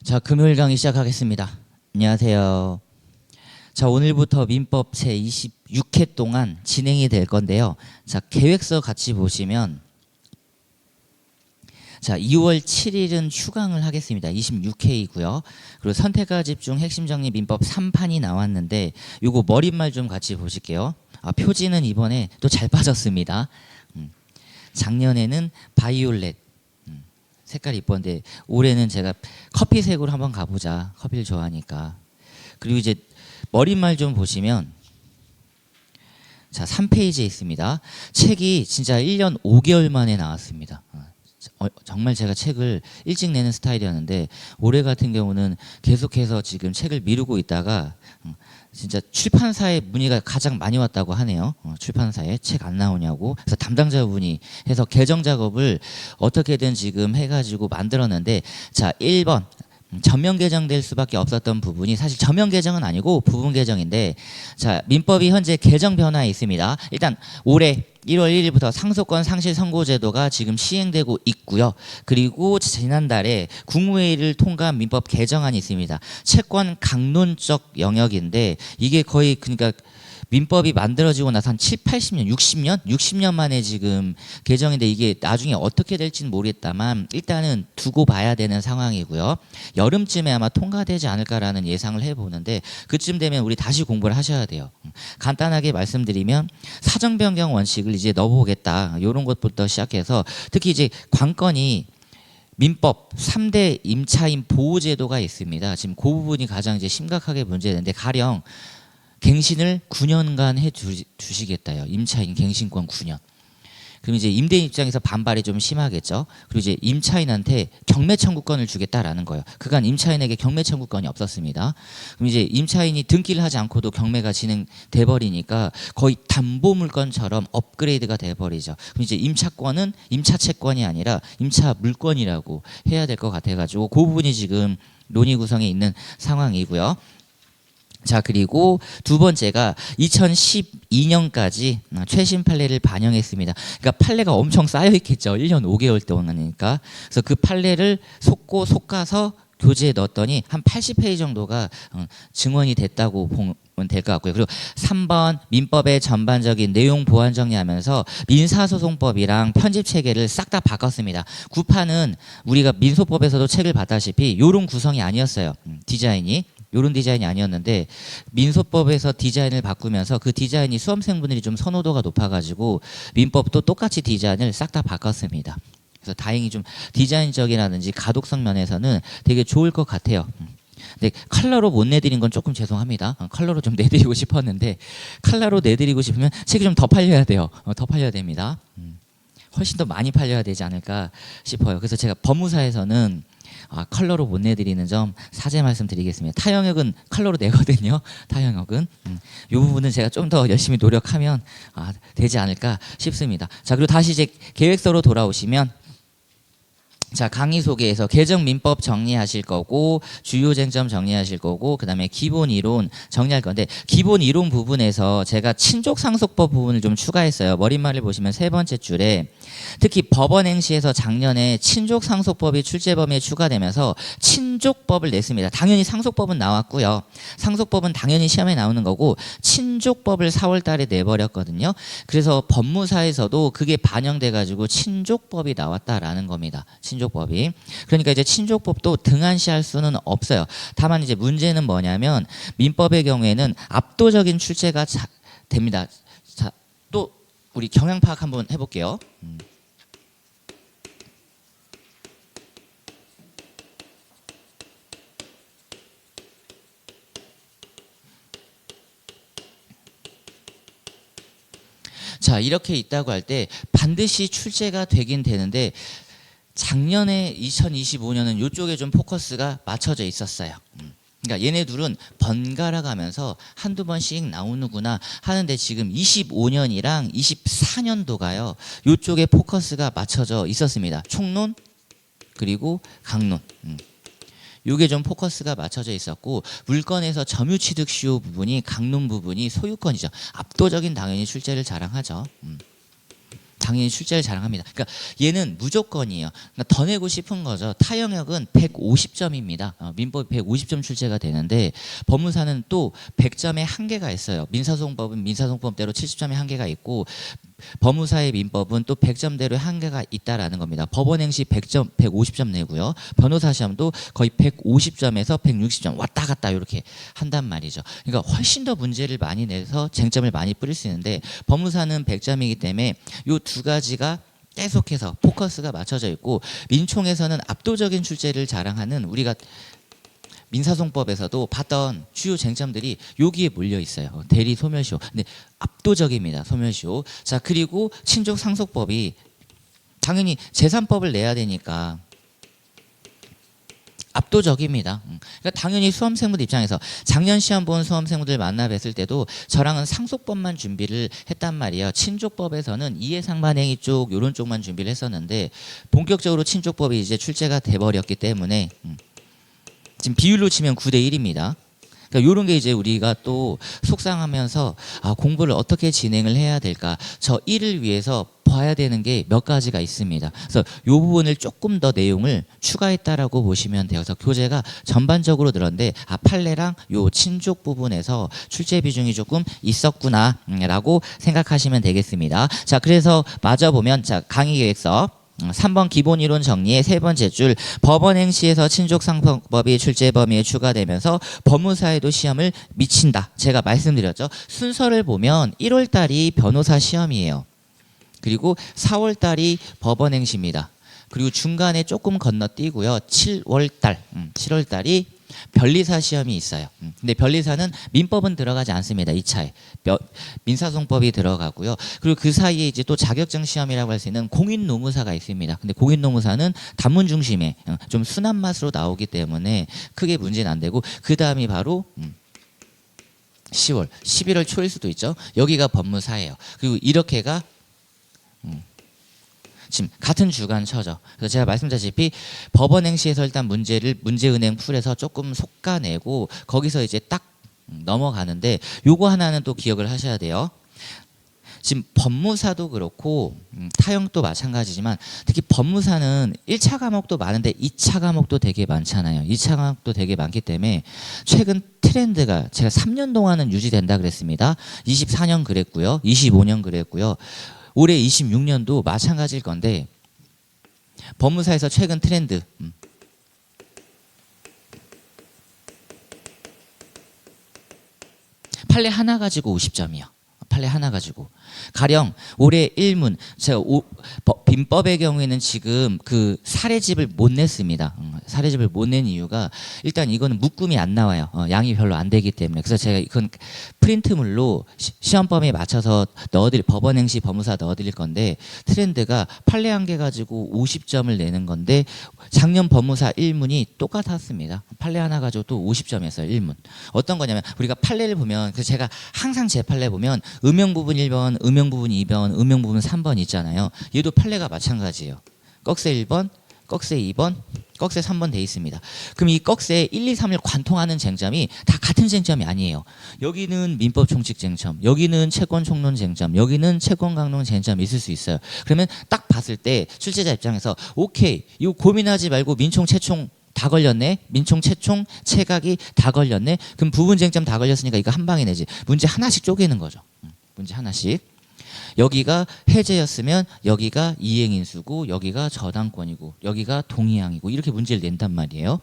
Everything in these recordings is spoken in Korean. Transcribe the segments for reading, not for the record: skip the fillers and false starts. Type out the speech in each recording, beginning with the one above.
자, 금요일 강의 시작하겠습니다. 안녕하세요. 자, 오늘부터 민법 제26회 동안 진행이 될 건데요. 자, 계획서 같이 보시면 자, 2월 7일은 휴강을 하겠습니다. 26회이고요. 그리고 선택과 집중 핵심 정리 민법 3판이 나왔는데 요거 머릿말 좀 같이 보실게요. 표지는 이번에 또 잘 빠졌습니다. 작년에는 바이올렛 색깔이 이뻤는데 올해는 제가 커피색으로 한번 가보자. 커피를 좋아하니까. 그리고 이제 머릿말 좀 보시면 자, 3페이지에 있습니다. 책이 진짜 1년 5개월 만에 나왔습니다. 정말 제가 책을 일찍 내는 스타일이었는데 올해 같은 경우는 계속해서 지금 책을 미루고 있다가 진짜 출판사에 문의가 가장 많이 왔다고 하네요. 출판사에 책 안 나오냐고. 그래서 담당자분이 해서 개정 작업을 어떻게든 지금 해가지고 만들었는데 자, 1번 전면 개정될 수밖에 없었던 부분이 사실 전면 개정은 아니고 부분 개정인데 자, 민법이 현재 개정 변화에 있습니다. 일단 올해 1월 1일부터 상속권 상실 선고제도가 지금 시행되고 있고요. 그리고 지난달에 국무회의를 통과한 민법 개정안이 있습니다. 채권 강론적 영역인데 이게 거의 그러니까 민법이 만들어지고 나서 한 7, 80년, 60년 만에 지금 개정인데 이게 나중에 어떻게 될지는 모르겠다만 일단은 두고 봐야 되는 상황이고요. 여름쯤에 아마 통과되지 않을까라는 예상을 해보는데 그쯤 되면 우리 다시 공부를 하셔야 돼요. 간단하게 말씀드리면 사정 변경 원칙을 이제 넣어보겠다. 이런 것부터 시작해서 특히 이제 관건이 민법 3대 임차인 보호제도가 있습니다. 지금 그 부분이 가장 이제 심각하게 문제되는데 가령 갱신을 9년간 해 주시겠다요. 임차인 갱신권 9년. 그럼 이제 임대인 입장에서 반발이 좀 심하겠죠. 그리고 이제 임차인한테 경매 청구권을 주겠다라는 거예요. 그간 임차인에게 경매 청구권이 없었습니다. 그럼 이제 임차인이 등기를 하지 않고도 경매가 진행돼 버리니까 거의 담보 물건처럼 업그레이드가 돼 버리죠. 그럼 이제 임차권은 임차 채권이 아니라 임차 물건이라고 해야 될 것 같아 가지고 그 부분이 지금 논의 구성에 있는 상황이고요. 자, 그리고 두 번째가 2012년까지 최신 판례를 반영했습니다. 그러니까 판례가 엄청 쌓여 있겠죠. 1년 5개월 동안이니까. 그래서 그 판례를 속가서 교재에 넣었더니 한 80페이지 정도가 증언이 됐다고 보면 될 것 같고요. 그리고 3번 민법의 전반적인 내용 보완 정리하면서 민사소송법이랑 편집 체계를 싹 다 바꿨습니다. 구판은 우리가 민소법에서도 책을 봤다시피 이런 구성이 아니었어요. 디자인이. 이런 디자인이 아니었는데 민소법에서 디자인을 바꾸면서 그 디자인이 수험생분들이 좀 선호도가 높아가지고 민법도 똑같이 디자인을 싹 다 바꿨습니다. 그래서 다행히 좀 디자인적이라든지 가독성 면에서는 되게 좋을 것 같아요. 근데 컬러로 못 내드린 건 조금 죄송합니다. 컬러로 좀 내드리고 싶었는데 컬러로 내드리고 싶으면 책이 좀 더 팔려야 돼요. 더 팔려야 됩니다. 훨씬 더 많이 팔려야 되지 않을까 싶어요. 그래서 제가 법무사에서는 컬러로 못 내드리는 점 사죄 말씀드리겠습니다. 타 영역은 컬러로 내거든요. 타 영역은 이 부분은 제가 좀 더 열심히 노력하면 되지 않을까 싶습니다. 자, 그리고 다시 이제 계획서로 돌아오시면 자, 강의 소개에서 개정 민법 정리하실 거고 주요 쟁점 정리하실 거고 그다음에 기본 이론 정리할 건데 기본 이론 부분에서 제가 친족 상속법 부분을 좀 추가했어요. 머릿말을 보시면 세 번째 줄에 특히 법원 행시에서 작년에 친족 상속법이 출제 범위에 추가되면서 친족법을 냈습니다. 당연히 상속법은 나왔고요. 상속법은 당연히 시험에 나오는 거고 친족법을 4월 달에 내버렸거든요. 그래서 법무사에서도 그게 반영돼 가지고 친족법이 나왔다라는 겁니다. 친족법이. 그러니까 이제 친족법도 등한시할 수는 없어요. 다만 이제 문제는 뭐냐면 민법의 경우에는 압도적인 출제가 됩니다. 자, 또 우리 경향 파악 한번 해볼게요. 자, 이렇게 있다고 할 때 반드시 출제가 되긴 되는데 작년에 2025년은 이쪽에 좀 포커스가 맞춰져 있었어요. 그러니까 얘네 둘은 번갈아 가면서 한두 번씩 나오는구나 하는데 지금 25년이랑 24년도가요. 이쪽에 포커스가 맞춰져 있었습니다. 총론 그리고 강론. 요게 좀 포커스가 맞춰져 있었고 물건에서 점유취득 시효 부분이 강론 부분이 소유권이죠. 압도적인 당연히 출제를 자랑하죠. 당연히 출제를 자랑합니다. 그러니까 얘는 무조건이에요. 그러니까 더 내고 싶은 거죠. 타 영역은 150점입니다. 민법 150점 출제가 되는데 법무사는 또 100점의 한계가 있어요. 민사소송법은 민사소송법대로 70점의 한계가 있고 법무사의 민법은 또 100점대로의 한계가 있다라는 겁니다. 법원행시 100점, 150점 내고요. 변호사 시험도 거의 150점에서 160점 왔다 갔다 이렇게 한단 말이죠. 그러니까 훨씬 더 문제를 많이 내서 쟁점을 많이 뿌릴 수 있는데 법무사는 100점이기 때문에 이 두 가지가 계속해서 포커스가 맞춰져 있고 민총에서는 압도적인 출제를 자랑하는 우리가 민사소송법에서도 봤던 주요 쟁점들이 여기에 몰려 있어요. 대리 소멸시효. 근데 압도적입니다. 소멸시효. 자, 그리고 친족 상속법이 당연히 제3법을 내야 되니까 압도적입니다. 그러니까 당연히 수험생들 입장에서 작년 시험 본 수험생들 만나 뵀을 때도 저랑은 상속법만 준비를 했단 말이에요. 친족법에서는 이해상반행위 쪽 이런 쪽만 준비를 했었는데 본격적으로 친족법이 이제 출제가 돼버렸기 때문에 지금 비율로 치면 9대 1입니다. 그러니까 이런 게 이제 우리가 또 속상하면서 공부를 어떻게 진행을 해야 될까? 저 일을 위해서 봐야 되는 게 몇 가지가 있습니다. 그래서 이 부분을 조금 더 내용을 추가했다라고 보시면 돼요. 그래서 교재가 전반적으로 늘었는데 판례랑 요 친족 부분에서 출제 비중이 조금 있었구나라고 생각하시면 되겠습니다. 자, 그래서 마저 보면 자 강의 계획서. 3번 기본이론 정리의 세 번째 줄 법원 행시에서 친족상속법이 출제 범위에 추가되면서 법무사에도 시험을 미친다. 제가 말씀드렸죠. 순서를 보면 1월 달이 변호사 시험이에요. 그리고 4월 달이 법원 행시입니다. 그리고 중간에 조금 건너뛰고요. 7월 달이 변리사 시험이 있어요. 근데 변리사는 민법은 들어가지 않습니다. 2차에 민사소송법이 들어가고요. 그리고 그 사이에 이제 또 자격증 시험이라고 할 수 있는 공인노무사가 있습니다. 근데 공인노무사는 단문 중심의 좀 순한 맛으로 나오기 때문에 크게 문제는 안 되고 그 다음이 바로 10월, 11월 초일 수도 있죠. 여기가 법무사예요. 그리고 이렇게가 지금 같은 주간처죠. 그래서 제가 말씀드렸다시피 법원 행시에서 일단 문제은행 풀에서 조금 솎아내고 거기서 이제 딱 넘어가는데 요거 하나는 또 기억을 하셔야 돼요. 지금 법무사도 그렇고 타영도 마찬가지지만 특히 법무사는 1차 과목도 많은데 2차 과목도 되게 많잖아요. 2차 과목도 되게 많기 때문에 최근 트렌드가 제가 3년 동안은 유지된다 그랬습니다. 24년 그랬고요. 25년 그랬고요. 올해 26년도 마찬가지일 건데 법무사에서 최근 트렌드 판례 하나 가지고 50점이요. 판례 하나 가지고 가령 올해 1문 제가 민법의 경우에는 지금 그 사례집을 못 냈습니다. 사례집을 못 낸 이유가 일단 이거는 묶음이 안 나와요. 양이 별로 안 되기 때문에. 그래서 제가 이건 프린트물로 시험 범위에 맞춰서 넣어드릴 법원 행시 법무사 넣어드릴 건데 트렌드가 판례 한 개 가지고 50점을 내는 건데 작년 법무사 1문이 똑같았습니다. 판례 하나 가지고 또 50점이었어요. 1문. 어떤 거냐면 우리가 판례를 보면 그래서 제가 항상 제 판례 보면 음형 부분 1번, 음형 부분 2번, 음형 부분 3번 있잖아요. 얘도 판례가 마찬가지예요. 꺽쇠 1번, 꺽쇠 2번, 꺽쇠 3번 돼 있습니다. 그럼 이 꺽쇠 1, 2, 3을 관통하는 쟁점이 다 같은 쟁점이 아니에요. 여기는 민법 총칙 쟁점, 여기는 채권 총론 쟁점, 여기는 채권 강론 쟁점이 있을 수 있어요. 그러면 딱 봤을 때 출제자 입장에서 오케이, 이거 고민하지 말고 민총 채총 다 걸렸네. 민총 채총 채각이 다 걸렸네. 그럼 부분 쟁점 다 걸렸으니까 이거 한 방에 내지. 문제 하나씩 쪼개는 거죠. 문제 하나씩. 여기가 해제였으면 여기가 이행인수고 여기가 저당권이고 여기가 동의항이고 이렇게 문제를 낸단 말이에요.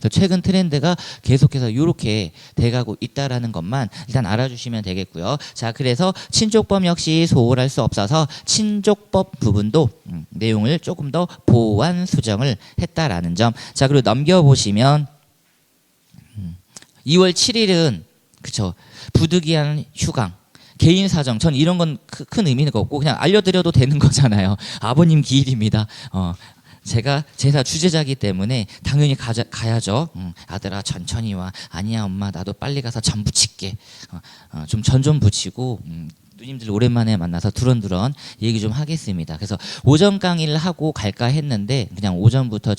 최근 트렌드가 계속해서 이렇게 돼가고 있다라는 것만 일단 알아주시면 되겠고요. 자, 그래서 친족법 역시 소홀할 수 없어서 친족법 부분도 내용을 조금 더 보완 수정을 했다라는 점. 자, 그리고 넘겨보시면 2월 7일은 그쵸 부득이한 휴강. 개인 사정, 전 이런 건 큰 의미는 없고 그냥 알려드려도 되는 거잖아요. 아버님 기일입니다. 제가 제사 주제자기 때문에 당연히 가야죠. 아들아 천천히 와. 아니야 엄마 나도 빨리 가서 전 붙일게. 좀 전 좀 붙이고 누님들 오랜만에 만나서 두런두런 얘기 좀 하겠습니다. 그래서 오전 강의를 하고 갈까 했는데 그냥 오전부터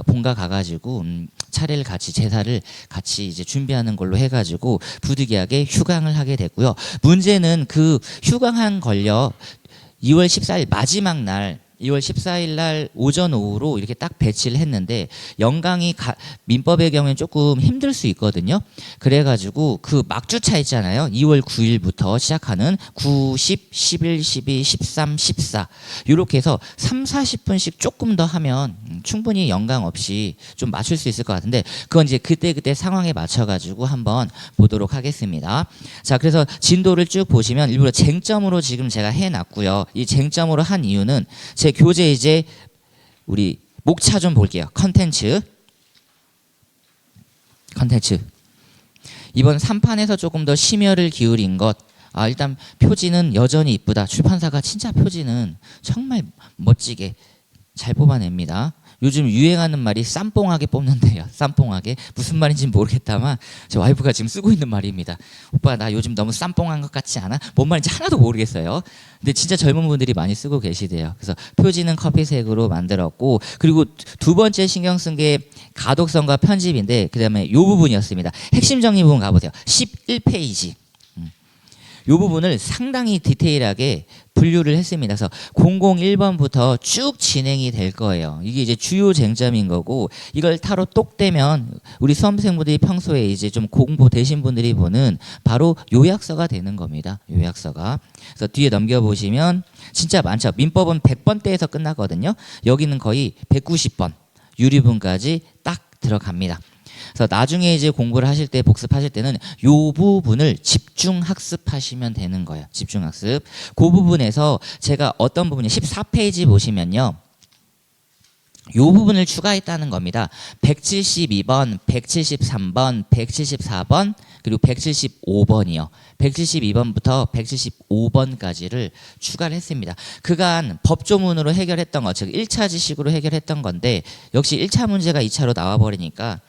본가 가가지고 차례를 같이 제사를 같이 이제 준비하는 걸로 해가지고 부득이하게 휴강을 하게 됐고요. 문제는 그 휴강한 걸려 2월 14일 마지막 날 2월 14일 날 오전 오후로 이렇게 딱 배치를 했는데 영광이 민법의 경우에는 조금 힘들 수 있거든요. 그래가지고 그 막주차 있잖아요. 2월 9일부터 시작하는 9, 10, 11, 12, 13, 14 이렇게 해서 3, 40분씩 조금 더 하면 충분히 영광 없이 좀 맞출 수 있을 것 같은데 그건 이제 그때 상황에 맞춰가지고 한번 보도록 하겠습니다. 자, 그래서 진도를 쭉 보시면 일부러 쟁점으로 지금 제가 해놨고요. 이 쟁점으로 한 이유는 제 교재 이제 우리 목차 좀 볼게요. 컨텐츠 이번 3판에서 조금 더 심혈을 기울인 것 일단 표지는 여전히 이쁘다. 출판사가 진짜 표지는 정말 멋지게 잘 뽑아냅니다. 요즘 유행하는 말이 쌈뽕하게 뽑는데요. 쌈뽕하게 무슨 말인지 모르겠다만 제 와이프가 지금 쓰고 있는 말입니다. 오빠 나 요즘 너무 쌈뽕한 것 같지 않아? 뭔 말인지 하나도 모르겠어요. 근데 진짜 젊은 분들이 많이 쓰고 계시대요. 그래서 표지는 커피색으로 만들었고 그리고 두 번째 신경 쓴 게 가독성과 편집인데 그다음에 이 부분이었습니다. 핵심 정리 부분 가보세요. 11페이지. 이 부분을 상당히 디테일하게 분류를 했습니다. 그래서 001번부터 쭉 진행이 될 거예요. 이게 이제 주요 쟁점인 거고 이걸 타로 똑 떼면 우리 수험생분들이 평소에 이제 좀 공부되신 분들이 보는 바로 요약서가 되는 겁니다. 요약서가. 그래서 뒤에 넘겨보시면 진짜 많죠. 민법은 100번대에서 끝나거든요. 여기는 거의 190번 유리분까지 딱 들어갑니다. 그래서 나중에 이제 공부를 하실 때 복습하실 때는 요 부분을 집중 학습하시면 되는 거예요. 집중 학습. 그 부분에서 제가 어떤 부분이 14페이지 보시면요. 요 부분을 추가했다는 겁니다. 172번, 173번, 174번 그리고 175번이요. 172번부터 175번까지를 추가를 했습니다. 그간 법조문으로 해결했던 것, 즉 1차 지식으로 해결했던 건데 역시 1차 문제가 2차로 나와버리니까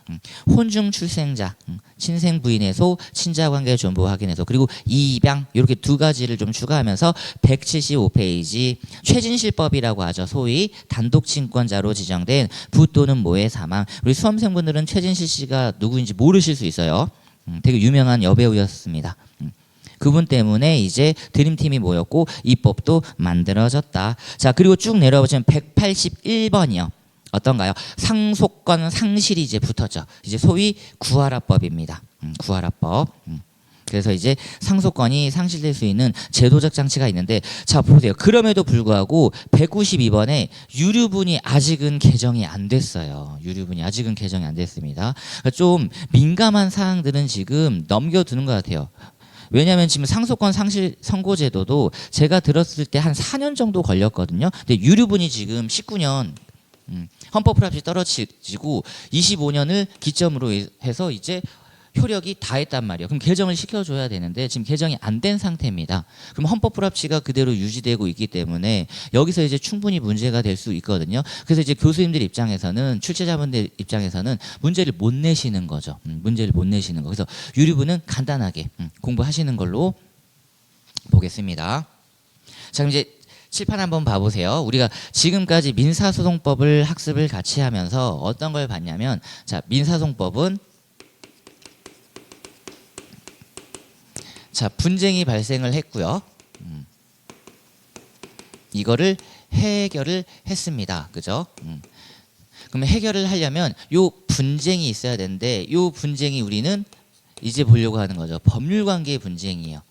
혼중 출생자, 친생 부인의 친자관계 존부 확인해서 그리고 이입양 이렇게 두 가지를 좀 추가하면서 175페이지 최진실법이라고 하죠. 소위 단독친권자로 지정된 부 또는 모의 사망. 우리 수험생분들은 최진실 씨가 누구인지 모르실 수 있어요. 되게 유명한 여배우였습니다. 그분 때문에 이제 드림팀이 모였고 이 법도 만들어졌다. 자, 그리고 쭉 내려보시면 181번이요. 어떤가요? 상속권 상실이 이제 붙었죠. 이제 소위 구하라법입니다. 구하라법. 그래서 이제 상속권이 상실될 수 있는 제도적 장치가 있는데 자 보세요. 그럼에도 불구하고 192번에 유류분이 아직은 개정이 안 됐어요. 유류분이 아직은 개정이 안 됐습니다. 그러니까 좀 민감한 사항들은 지금 넘겨두는 것 같아요. 왜냐하면 지금 상속권 상실 선고제도도 제가 들었을 때 한 4년 정도 걸렸거든요. 근데 유류분이 지금 19년 헌법불합치 떨어지고 25년을 기점으로 해서 이제 효력이 다 했단 말이에요. 그럼 개정을 시켜줘야 되는데 지금 개정이 안 된 상태입니다. 그럼 헌법불합치가 그대로 유지되고 있기 때문에 여기서 이제 충분히 문제가 될 수 있거든요. 그래서 이제 교수님들 입장에서는 출제자분들 입장에서는 문제를 못 내시는 거죠. 문제를 못 내시는 거. 그래서 유리부는 간단하게 공부하시는 걸로 보겠습니다. 자, 그럼 이제 칠판 한번 봐보세요. 우리가 지금까지 민사소송법을 학습을 같이 하면서 어떤 걸 봤냐면 자, 민사소송법은 자, 분쟁이 발생을 했고요. 이거를 해결을 했습니다. 그죠? 그러면 해결을 하려면 요 분쟁이 있어야 되는데 요 분쟁이 우리는 이제 보려고 하는 거죠. 법률관계의 분쟁이에요.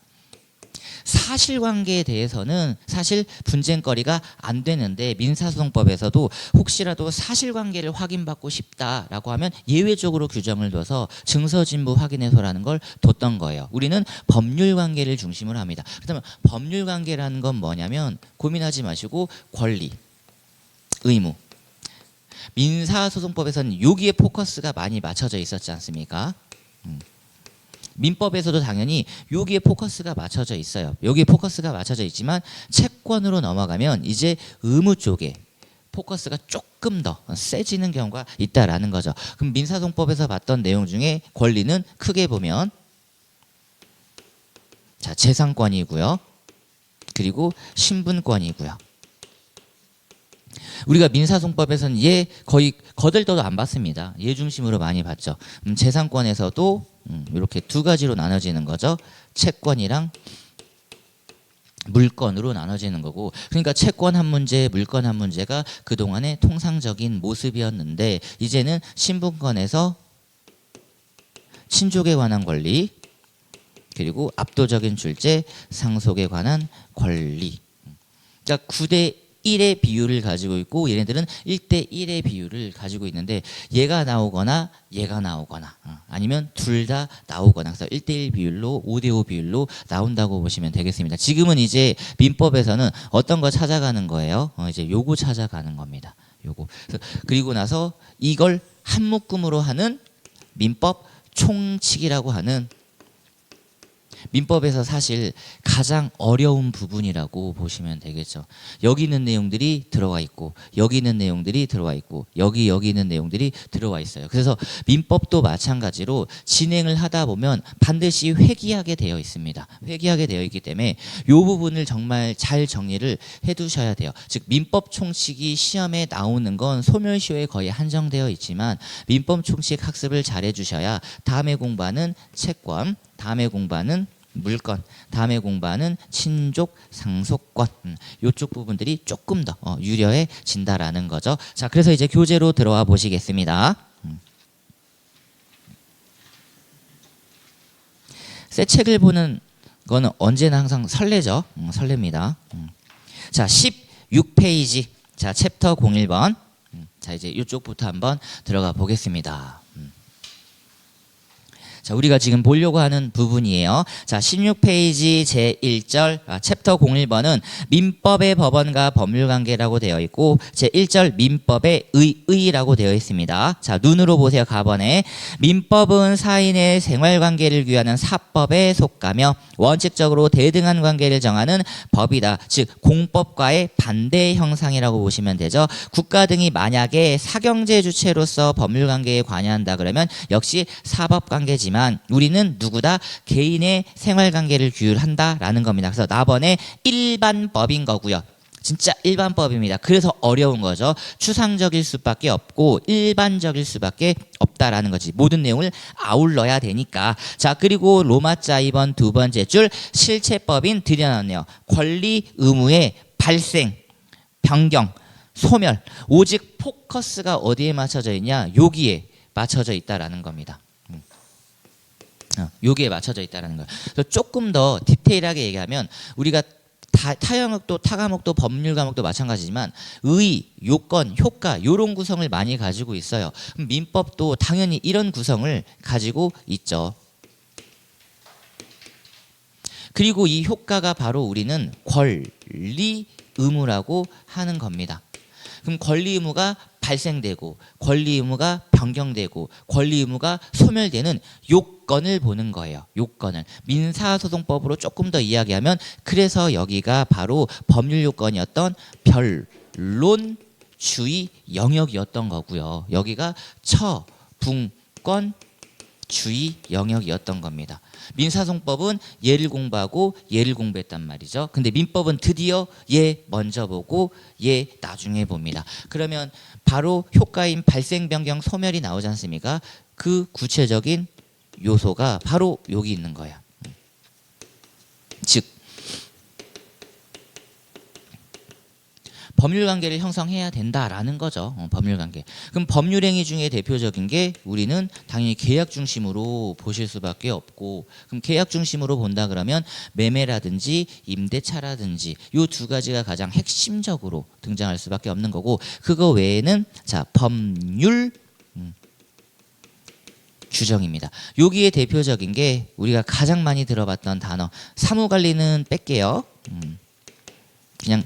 사실관계에 대해서는 사실 분쟁거리가 안 되는데 민사소송법에서도 혹시라도 사실관계를 확인받고 싶다라고 하면 예외적으로 규정을 둬서 증서진부 확인해서라는 걸 뒀던 거예요. 우리는 법률관계를 중심으로 합니다. 그렇다면 법률관계라는 건 뭐냐면 고민하지 마시고 권리, 의무. 민사소송법에서는 여기에 포커스가 많이 맞춰져 있었지 않습니까? 민법에서도 당연히 여기에 포커스가 맞춰져 있어요. 여기에 포커스가 맞춰져 있지만 채권으로 넘어가면 이제 의무 쪽에 포커스가 조금 더 세지는 경우가 있다라는 거죠. 그럼 민사소송법에서 봤던 내용 중에 권리는 크게 보면 자, 재산권이고요. 그리고 신분권이고요. 우리가 민사소송법에서는 얘 거의 거들떠도 안 봤습니다. 얘 중심으로 많이 봤죠. 재산권에서도 이렇게 두 가지로 나눠지는 거죠. 채권이랑 물건으로 나눠지는 거고, 그러니까 채권 한 문제, 물건 한 문제가 그동안의 통상적인 모습이었는데 이제는 신분권에서 친족에 관한 권리, 그리고 압도적인 출제, 상속에 관한 권리. 그러니까 9대 1의 비율을 가지고 있고 얘네들은 1대 1의 비율을 가지고 있는데 얘가 나오거나 얘가 나오거나 아니면 둘 다 나오거나, 그래서 1대 1 비율로 5대 5 비율로 나온다고 보시면 되겠습니다. 지금은 이제 민법에서는 어떤 거 찾아가는 거예요? 이제 요거 찾아가는 겁니다. 요거. 그리고 나서 이걸 한 묶음으로 하는 민법 총칙이라고 하는, 민법에서 사실 가장 어려운 부분이라고 보시면 되겠죠. 여기 있는 내용들이 들어와 있고 여기 있는 내용들이 들어와 있고 여기 있는 내용들이 들어와 있어요. 그래서 민법도 마찬가지로 진행을 하다 보면 반드시 회귀하게 되어 있습니다. 회귀하게 되어 있기 때문에 이 부분을 정말 잘 정리를 해두셔야 돼요. 즉 민법 총칙이 시험에 나오는 건 소멸시효에 거의 한정되어 있지만 민법 총칙 학습을 잘 해주셔야 다음에 공부하는 채권, 다음에 공부하는 물건, 다음에 공부하는 친족, 상속권, 이쪽 부분들이 조금 더 유려해진다라는 거죠. 자, 그래서 이제 교재로 들어와 보시겠습니다. 새 책을 보는 거는 언제나 항상 설레죠. 설렙니다. 자, 16페이지. 자, 챕터 01번. 자, 이제 이쪽부터 한번 들어가 보겠습니다. 자, 우리가 지금 보려고 하는 부분이에요. 자, 16페이지 제1절 챕터 01번은 민법의 법원과 법률관계라고 되어 있고 제1절 민법의 의라고 되어 있습니다. 자, 눈으로 보세요. 가번에 민법은 사인의 생활관계를 규하는 사법에 속하며 원칙적으로 대등한 관계를 정하는 법이다. 즉 공법과의 반대 형상이라고 보시면 되죠. 국가 등이 만약에 사경제 주체로서 법률관계에 관여한다 그러면 역시 사법관계지만 우리는 누구다? 개인의 생활관계를 규율한다라는 겁니다. 그래서 나번에 일반법인 거고요. 진짜 일반법입니다. 그래서 어려운 거죠. 추상적일 수밖에 없고 일반적일 수밖에 없다라는 거지. 모든 내용을 아울러야 되니까. 자, 그리고 로마자 2번 두 번째 줄 실체법인 들여놨네요. 권리 의무의 발생, 변경, 소멸. 오직 포커스가 어디에 맞춰져 있냐? 여기에 맞춰져 있다라는 겁니다. 여기에 맞춰져 있다는 거예요. 그래서 조금 더 디테일하게 얘기하면 우리가 타영역도 타과목도 법률 과목도 마찬가지지만 의, 요건, 효과 이런 구성을 많이 가지고 있어요. 그럼 민법도 당연히 이런 구성을 가지고 있죠. 그리고 이 효과가 바로 우리는 권리 의무라고 하는 겁니다. 그럼 권리 의무가 발생되고 권리 의무가 변경되고 권리 의무가 소멸되는 요건을 보는 거예요. 요건을. 민사소송법으로 조금 더 이야기하면 그래서 여기가 바로 법률 요건이었던 변론주의 영역이었던 거고요. 여기가 처분권 주의 영역이었던 겁니다. 민사소송법은 얘를 공부하고 얘를 공부했단 말이죠. 근데 민법은 드디어 얘 먼저 보고 얘 나중에 봅니다. 그러면 바로 효과인 발생, 변경, 소멸이 나오지 않습니까? 그 구체적인 요소가 바로 여기 있는 거야. 즉 법률관계를 형성해야 된다라는 거죠. 법률관계. 그럼 법률행위 중에 대표적인 게 우리는 당연히 계약 중심으로 보실 수밖에 없고, 그럼 계약 중심으로 본다 그러면 매매라든지 임대차라든지 이 두 가지가 가장 핵심적으로 등장할 수밖에 없는 거고, 그거 외에는 자 법률 규정입니다. 여기에 대표적인 게 우리가 가장 많이 들어봤던 단어, 사무관리는 뺄게요. 그냥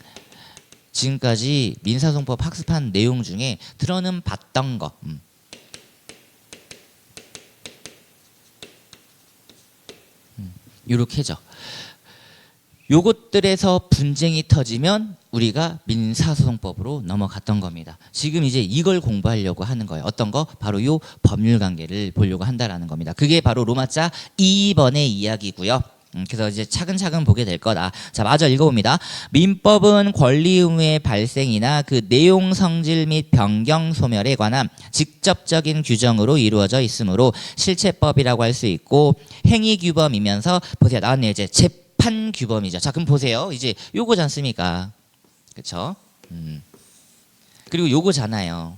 지금까지 민사소송법 학습한 내용 중에 들어는 봤던 거. 요렇게죠. 요것들에서 분쟁이 터지면 우리가 민사소송법으로 넘어갔던 겁니다. 지금 이제 이걸 공부하려고 하는 거예요. 어떤 거? 바로 요 법률관계를 보려고 한다라는 겁니다. 그게 바로 로마자 2번의 이야기고요. 그래서 이제 차근차근 보게 될 거다. 자, 마저 읽어봅니다. 민법은 권리 의무의 발생이나 그 내용 성질 및 변경 소멸에 관한 직접적인 규정으로 이루어져 있으므로 실체법이라고 할 수 있고 행위규범이면서 보세요. 나왔네요. 이제 판규범이죠. 자, 그럼 보세요. 이제 요거지 않습니까? 그렇죠? 그리고 요거잖아요.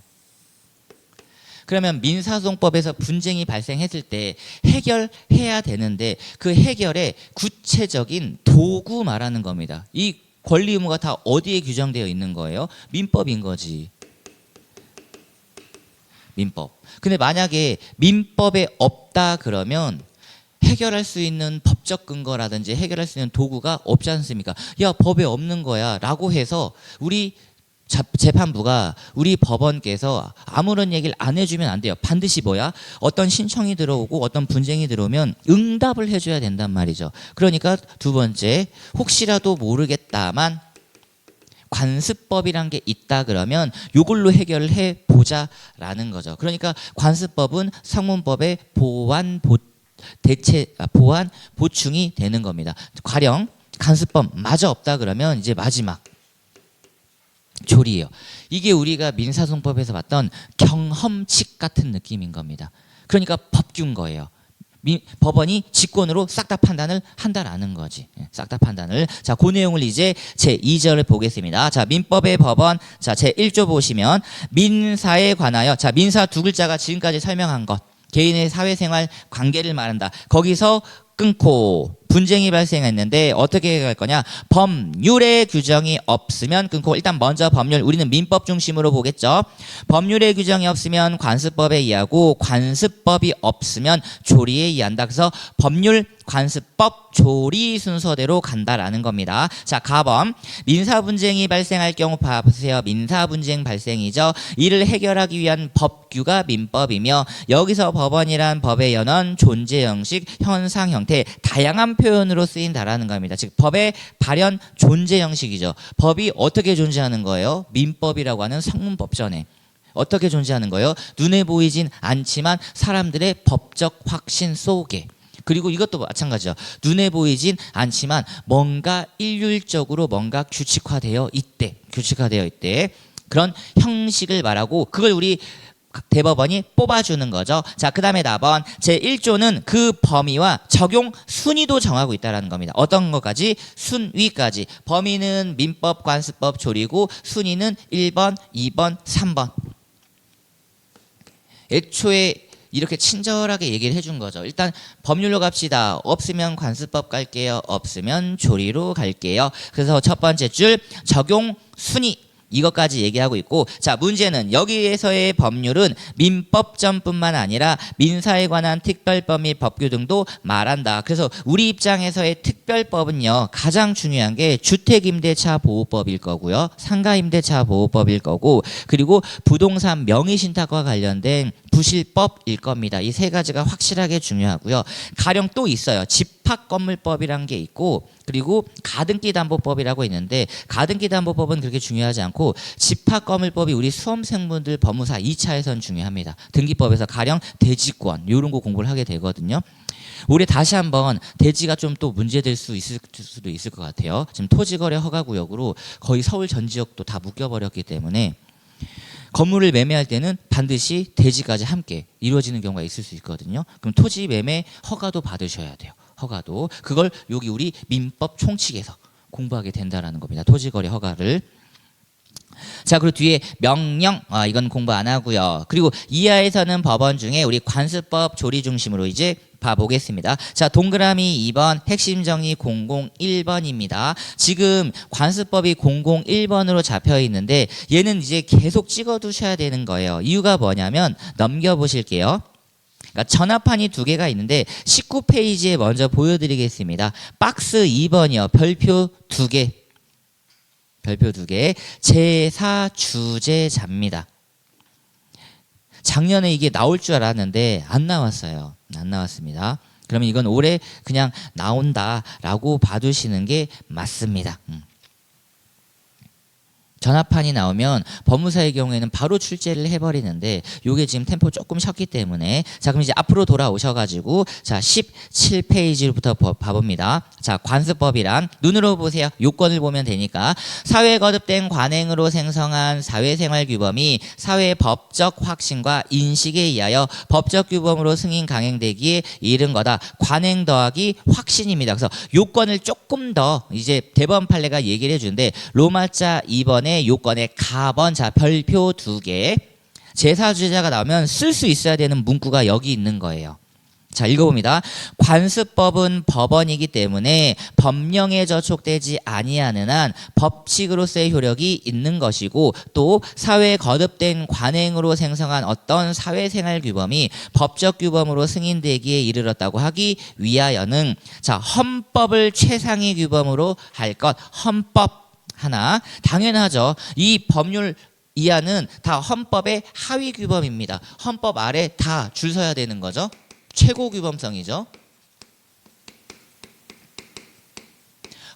그러면 민사소송법에서 분쟁이 발생했을 때 해결해야 되는데 그 해결의 구체적인 도구 말하는 겁니다. 이 권리 의무가 다 어디에 규정되어 있는 거예요? 민법인 거지. 민법. 근데 만약에 민법에 없다 그러면 해결할 수 있는 법적 근거라든지 해결할 수 있는 도구가 없지 않습니까? 야, 법에 없는 거야 라고 해서 우리 재판부가 우리 법원께서 아무런 얘기를 안 해주면 안 돼요. 반드시 뭐야? 어떤 신청이 들어오고 어떤 분쟁이 들어오면 응답을 해줘야 된단 말이죠. 그러니까 두 번째, 혹시라도 모르겠다만 관습법이란 게 있다 그러면 이걸로 해결을 해보자라는 거죠. 그러니까 관습법은 성문법의 보완 보충이 되는 겁니다. 가령 관습법 마저 없다 그러면 이제 마지막 조리예요. 이게 우리가 민사소송법에서 봤던 경험칙 같은 느낌인 겁니다. 그러니까 법규인 거예요. 법원이 직권으로 싹 다 판단을 한다라는 거지. 싹 다 판단을. 자, 그 내용을 이제 제2절을 보겠습니다. 자, 민법의 법원. 자, 제1조 보시면 민사에 관하여. 자, 민사 두 글자가 지금까지 설명한 것. 개인의 사회생활 관계를 말한다. 거기서 끊고 분쟁이 발생했는데 어떻게 해결할 거냐? 법률의 규정이 없으면 끊고. 일단 먼저 법률, 우리는 민법 중심으로 보겠죠. 법률의 규정이 없으면 관습법에 의하고 관습법이 없으면 조리에 의한다. 그래서 법률, 관습법, 조리 순서대로 간다라는 겁니다. 자, 가범. 민사 분쟁이 발생할 경우 봐보세요. 민사 분쟁 발생이죠. 이를 해결하기 위한 법규가 민법이며 여기서 법원이란 법의 연원, 존재 형식, 현상 형태, 다양한 표현으로 쓰인다라는 겁니다. 즉 법의 발현, 존재 형식이죠. 법이 어떻게 존재하는 거예요? 민법이라고 하는 성문법전에. 어떻게 존재하는 거예요? 눈에 보이진 않지만 사람들의 법적 확신 속에. 그리고 이것도 마찬가지죠. 눈에 보이진 않지만 뭔가 일률적으로 뭔가 규칙화되어 있대. 그런 형식을 말하고 그걸 우리 대법원이 뽑아주는 거죠. 자, 그 다음에 나번 제1조는 그 범위와 적용 순위도 정하고 있다는 겁니다. 어떤 것까지? 순위까지. 범위는 민법, 관습법, 조리고 순위는 1번, 2번, 3번. 애초에 이렇게 친절하게 얘기를 해준 거죠. 일단 법률로 갑시다. 없으면 관습법 갈게요. 없으면 조리로 갈게요. 그래서 첫 번째 줄 적용 순위. 이것까지 얘기하고 있고, 자, 문제는 여기에서의 법률은 민법전뿐만 아니라 민사에 관한 특별법 및 법규 등도 말한다. 그래서 우리 입장에서의 특별법은요, 가장 중요한 게 주택임대차 보호법일 거고요, 상가임대차 보호법일 거고, 그리고 부동산 명의신탁과 관련된 부실법일 겁니다. 이 세 가지가 확실하게 중요하고요. 가령 또 있어요. 집합건물법이란 게 있고, 그리고 가등기담보법이라고 있는데 가등기담보법은 그렇게 중요하지 않고 집합건물법이 우리 수험생분들 법무사 2차에선 중요합니다. 등기법에서 가령 대지권 이런 거 공부를 하게 되거든요. 올해 다시 한번 대지가 좀 또 문제될 수도 있을 것 같아요. 지금 토지거래 허가구역으로 거의 서울 전 지역도 다 묶여버렸기 때문에 건물을 매매할 때는 반드시 대지까지 함께 이루어지는 경우가 있을 수 있거든요. 그럼 토지 매매 허가도 받으셔야 돼요. 허가도. 그걸 여기 우리 민법 총칙에서 공부하게 된다라는 겁니다. 토지거래 허가를. 자, 그리고 뒤에 명령, 이건 공부 안 하고요. 그리고 이하에서는 법원 중에 우리 관습법 조리 중심으로 이제 봐보겠습니다. 자, 동그라미 2번 핵심 정의 001번입니다. 지금 관습법이 001번으로 잡혀 있는데 얘는 이제 계속 찍어 두셔야 되는 거예요. 이유가 뭐냐면 넘겨보실게요. 그러니까 전화판이 두 개가 있는데 19페이지에 먼저 보여드리겠습니다. 박스 2번이요. 별표 두 개. 제사 주제자입니다. 작년에 이게 나올 줄 알았는데 안 나왔어요. 안 나왔습니다. 그러면 이건 올해 그냥 나온다라고 봐두시는 게 맞습니다. 전화판이 나오면 법무사의 경우에는 바로 출제를 해버리는데 요게 지금 템포 조금 쉬었기 때문에 자 그럼 이제 앞으로 돌아오셔가지고 자 17페이지부터 봐봅니다. 자 관습법이란 눈으로 보세요. 요건을 보면 되니까 사회 거듭된 관행으로 생성한 사회생활규범이 사회 법적 확신과 인식에 의하여 법적 규범으로 승인 강행되기에 이른 거다. 관행 더하기 확신입니다. 그래서 요건을 조금 더 이제 대법원 판례가 얘기를 해주는데 로마자 2번에 요건의 가번 자 별표 2개 제사주제자가 나오면 쓸 수 있어야 되는 문구가 여기 있는 거예요. 자 읽어봅니다. 관습법은 법원이기 때문에 법령에 저촉되지 아니하는 한 법칙으로서의 효력이 있는 것이고 또 사회에 거듭된 관행으로 생성한 어떤 사회생활 규범이 법적 규범으로 승인되기에 이르렀다고 하기 위하여는 자 헌법을 최상위 규범으로 할 것 헌법 하나 당연하죠. 이 법률 이하는 다 헌법의 하위 규범입니다. 헌법 아래 다 줄 서야 되는 거죠. 최고 규범성이죠.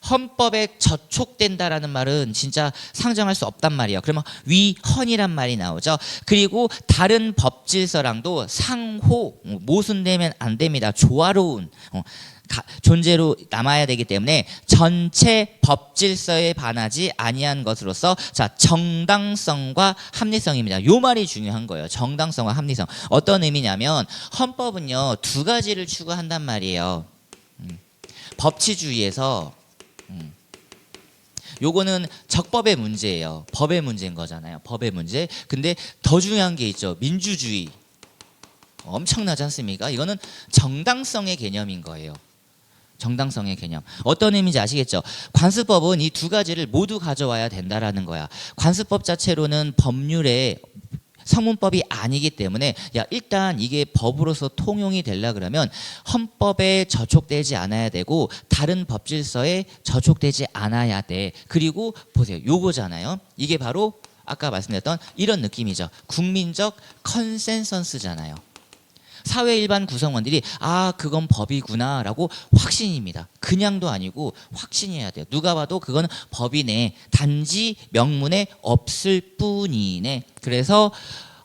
헌법에 저촉된다라는 말은 진짜 상정할 수 없단 말이에요. 그러면 위헌이란 말이 나오죠. 그리고 다른 법 질서랑도 상호 모순되면 안 됩니다. 조화로운 존재로 남아야 되기 때문에 전체 법 질서에 반하지 아니한 것으로서 자 정당성과 합리성입니다. 요 말이 중요한 거예요. 정당성과 합리성. 어떤 의미냐면 헌법은요 두 가지를 추구한단 말이에요. 법치주의에서 요거는 적법의 문제예요. 법의 문제인 거잖아요. 법의 문제. 근데 더 중요한 게 있죠. 민주주의. 엄청나지 않습니까? 이거는 정당성의 개념인 거예요. 정당성의 개념. 어떤 의미인지 아시겠죠? 관습법은 이 두 가지를 모두 가져와야 된다라는 거야. 관습법 자체로는 법률의 성문법이 아니기 때문에 야 일단 이게 법으로서 통용이 되려 그러면 헌법에 저촉되지 않아야 되고 다른 법 질서에 저촉되지 않아야 돼. 그리고 보세요. 요거잖아요. 이게 바로 아까 말씀드렸던 이런 느낌이죠. 국민적 컨센서스잖아요. 사회 일반 구성원들이 아 그건 법이구나 라고 확신입니다. 그냥도 아니고 확신해야 돼요. 누가 봐도 그건 법이네. 단지 명문에 없을 뿐이네. 그래서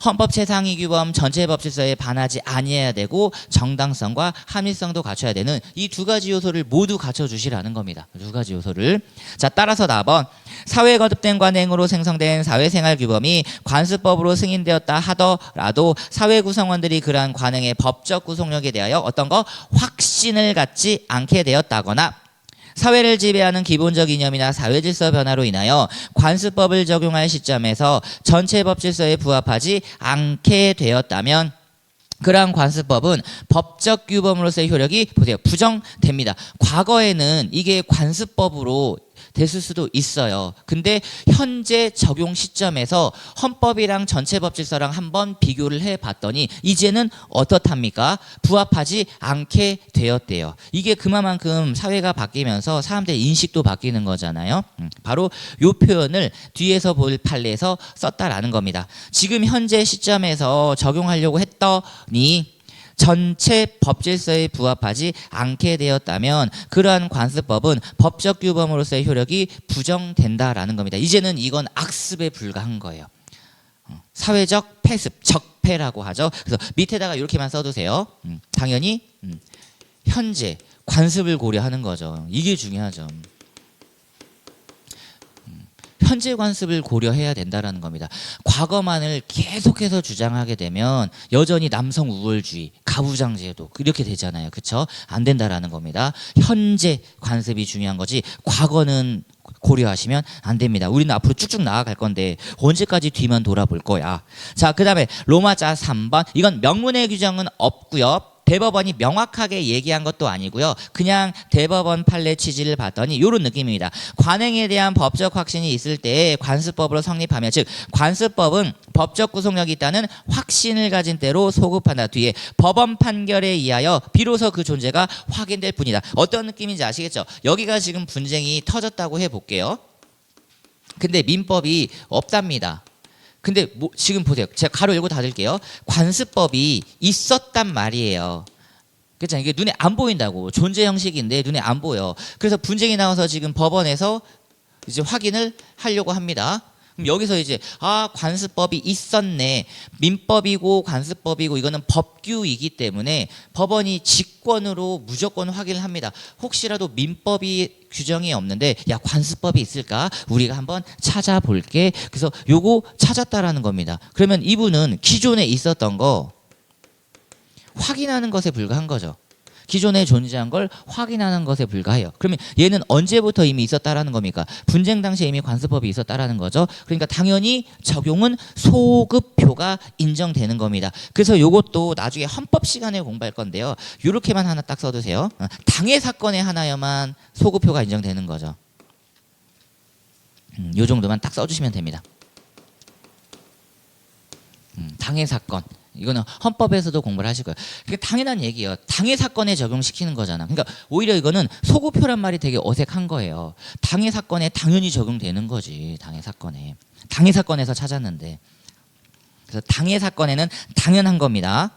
헌법 최상위 규범 전체 법 질서에 반하지 아니해야 되고 정당성과 합리성도 갖춰야 되는 이 두 가지 요소를 모두 갖춰주시라는 겁니다. 두 가지 요소를. 자 따라서 4번 사회 거듭된 관행으로 생성된 사회생활 규범이 관습법으로 승인되었다 하더라도 사회 구성원들이 그러한 관행의 법적 구속력에 대하여 어떤 거 확신을 갖지 않게 되었다거나 사회를 지배하는 기본적 이념이나 사회질서 변화로 인하여 관습법을 적용할 시점에서 전체 법질서에 부합하지 않게 되었다면 그러한 관습법은 법적 규범으로서의 효력이 보세요. 부정됩니다. 과거에는 이게 관습법으로 됐을 수도 있어요. 근데 현재 적용 시점에서 헌법이랑 전체 법질서랑 한번 비교를 해봤더니 이제는 어떻답니까? 부합하지 않게 되었대요. 이게 그만큼 사회가 바뀌면서 사람들의 인식도 바뀌는 거잖아요. 바로 이 표현을 뒤에서 볼 판례에서 썼다라는 겁니다. 지금 현재 시점에서 적용하려고 했더니 전체 법질서에 부합하지 않게 되었다면 그러한 관습법은 법적 규범으로서의 효력이 부정된다라는 겁니다. 이제는 이건 악습에 불과한 거예요. 사회적 폐습, 적폐라고 하죠. 그래서 밑에다가 이렇게만 써두세요. 당연히 현재 관습을 고려하는 거죠. 이게 중요하죠. 현재 관습을 고려해야 된다는 겁니다. 과거만을 계속해서 주장하게 되면 여전히 남성 우월주의, 가부장제도 이렇게 되잖아요. 그렇죠? 안 된다라는 겁니다. 현재 관습이 중요한 거지 과거는 고려하시면 안 됩니다. 우리는 앞으로 쭉쭉 나아갈 건데 언제까지 뒤만 돌아볼 거야. 자, 그 다음에 로마자 3번. 이건 명문의 규정은 없고요. 대법원이 명확하게 얘기한 것도 아니고요. 그냥 대법원 판례 취지를 봤더니 이런 느낌입니다. 관행에 대한 법적 확신이 있을 때 관습법으로 성립하며 즉 관습법은 법적 구속력이 있다는 확신을 가진 때로 소급한다. 뒤에 법원 판결에 의하여 비로소 그 존재가 확인될 뿐이다. 어떤 느낌인지 아시겠죠? 여기가 지금 분쟁이 터졌다고 해볼게요. 근데 민법이 없답니다. 근데 지금 보세요. 제가 가로 열고 닫을게요. 관습법이 있었단 말이에요. 그렇잖아요. 이게 눈에 안 보인다고. 존재 형식인데 눈에 안 보여. 그래서 분쟁이 나와서 지금 법원에서 이제 확인을 하려고 합니다. 그럼 여기서 이제 관습법이 있었네. 민법이고 관습법이고 이거는 법규이기 때문에 법원이 직권으로 무조건 확인을 합니다. 혹시라도 민법이 규정이 없는데 야 관습법이 있을까? 우리가 한번 찾아볼게. 그래서 요거 찾았다라는 겁니다. 그러면 이분은 기존에 있었던 거 확인하는 것에 불과한 거죠. 기존에 존재한 걸 확인하는 것에 불과해요. 그러면 얘는 언제부터 이미 있었다라는 겁니까? 분쟁 당시에 이미 관습법이 있었다라는 거죠. 그러니까 당연히 적용은 소급표가 인정되는 겁니다. 그래서 요것도 나중에 헌법 시간에 공부할 건데요. 요렇게만 하나 딱 써두세요. 당해 사건에 하나여만 소급표가 인정되는 거죠. 요 정도만 딱 써주시면 됩니다. 당해 사건. 이거는 헌법에서도 공부를 하실 거예요. 그게 당연한 얘기예요. 당해 사건에 적용시키는 거잖아. 그러니까 오히려 이거는 소급표란 말이 되게 어색한 거예요. 당해 사건에 당연히 적용되는 거지. 당해 사건에. 당해 사건에서 찾았는데. 그래서 당해 사건에는 당연한 겁니다.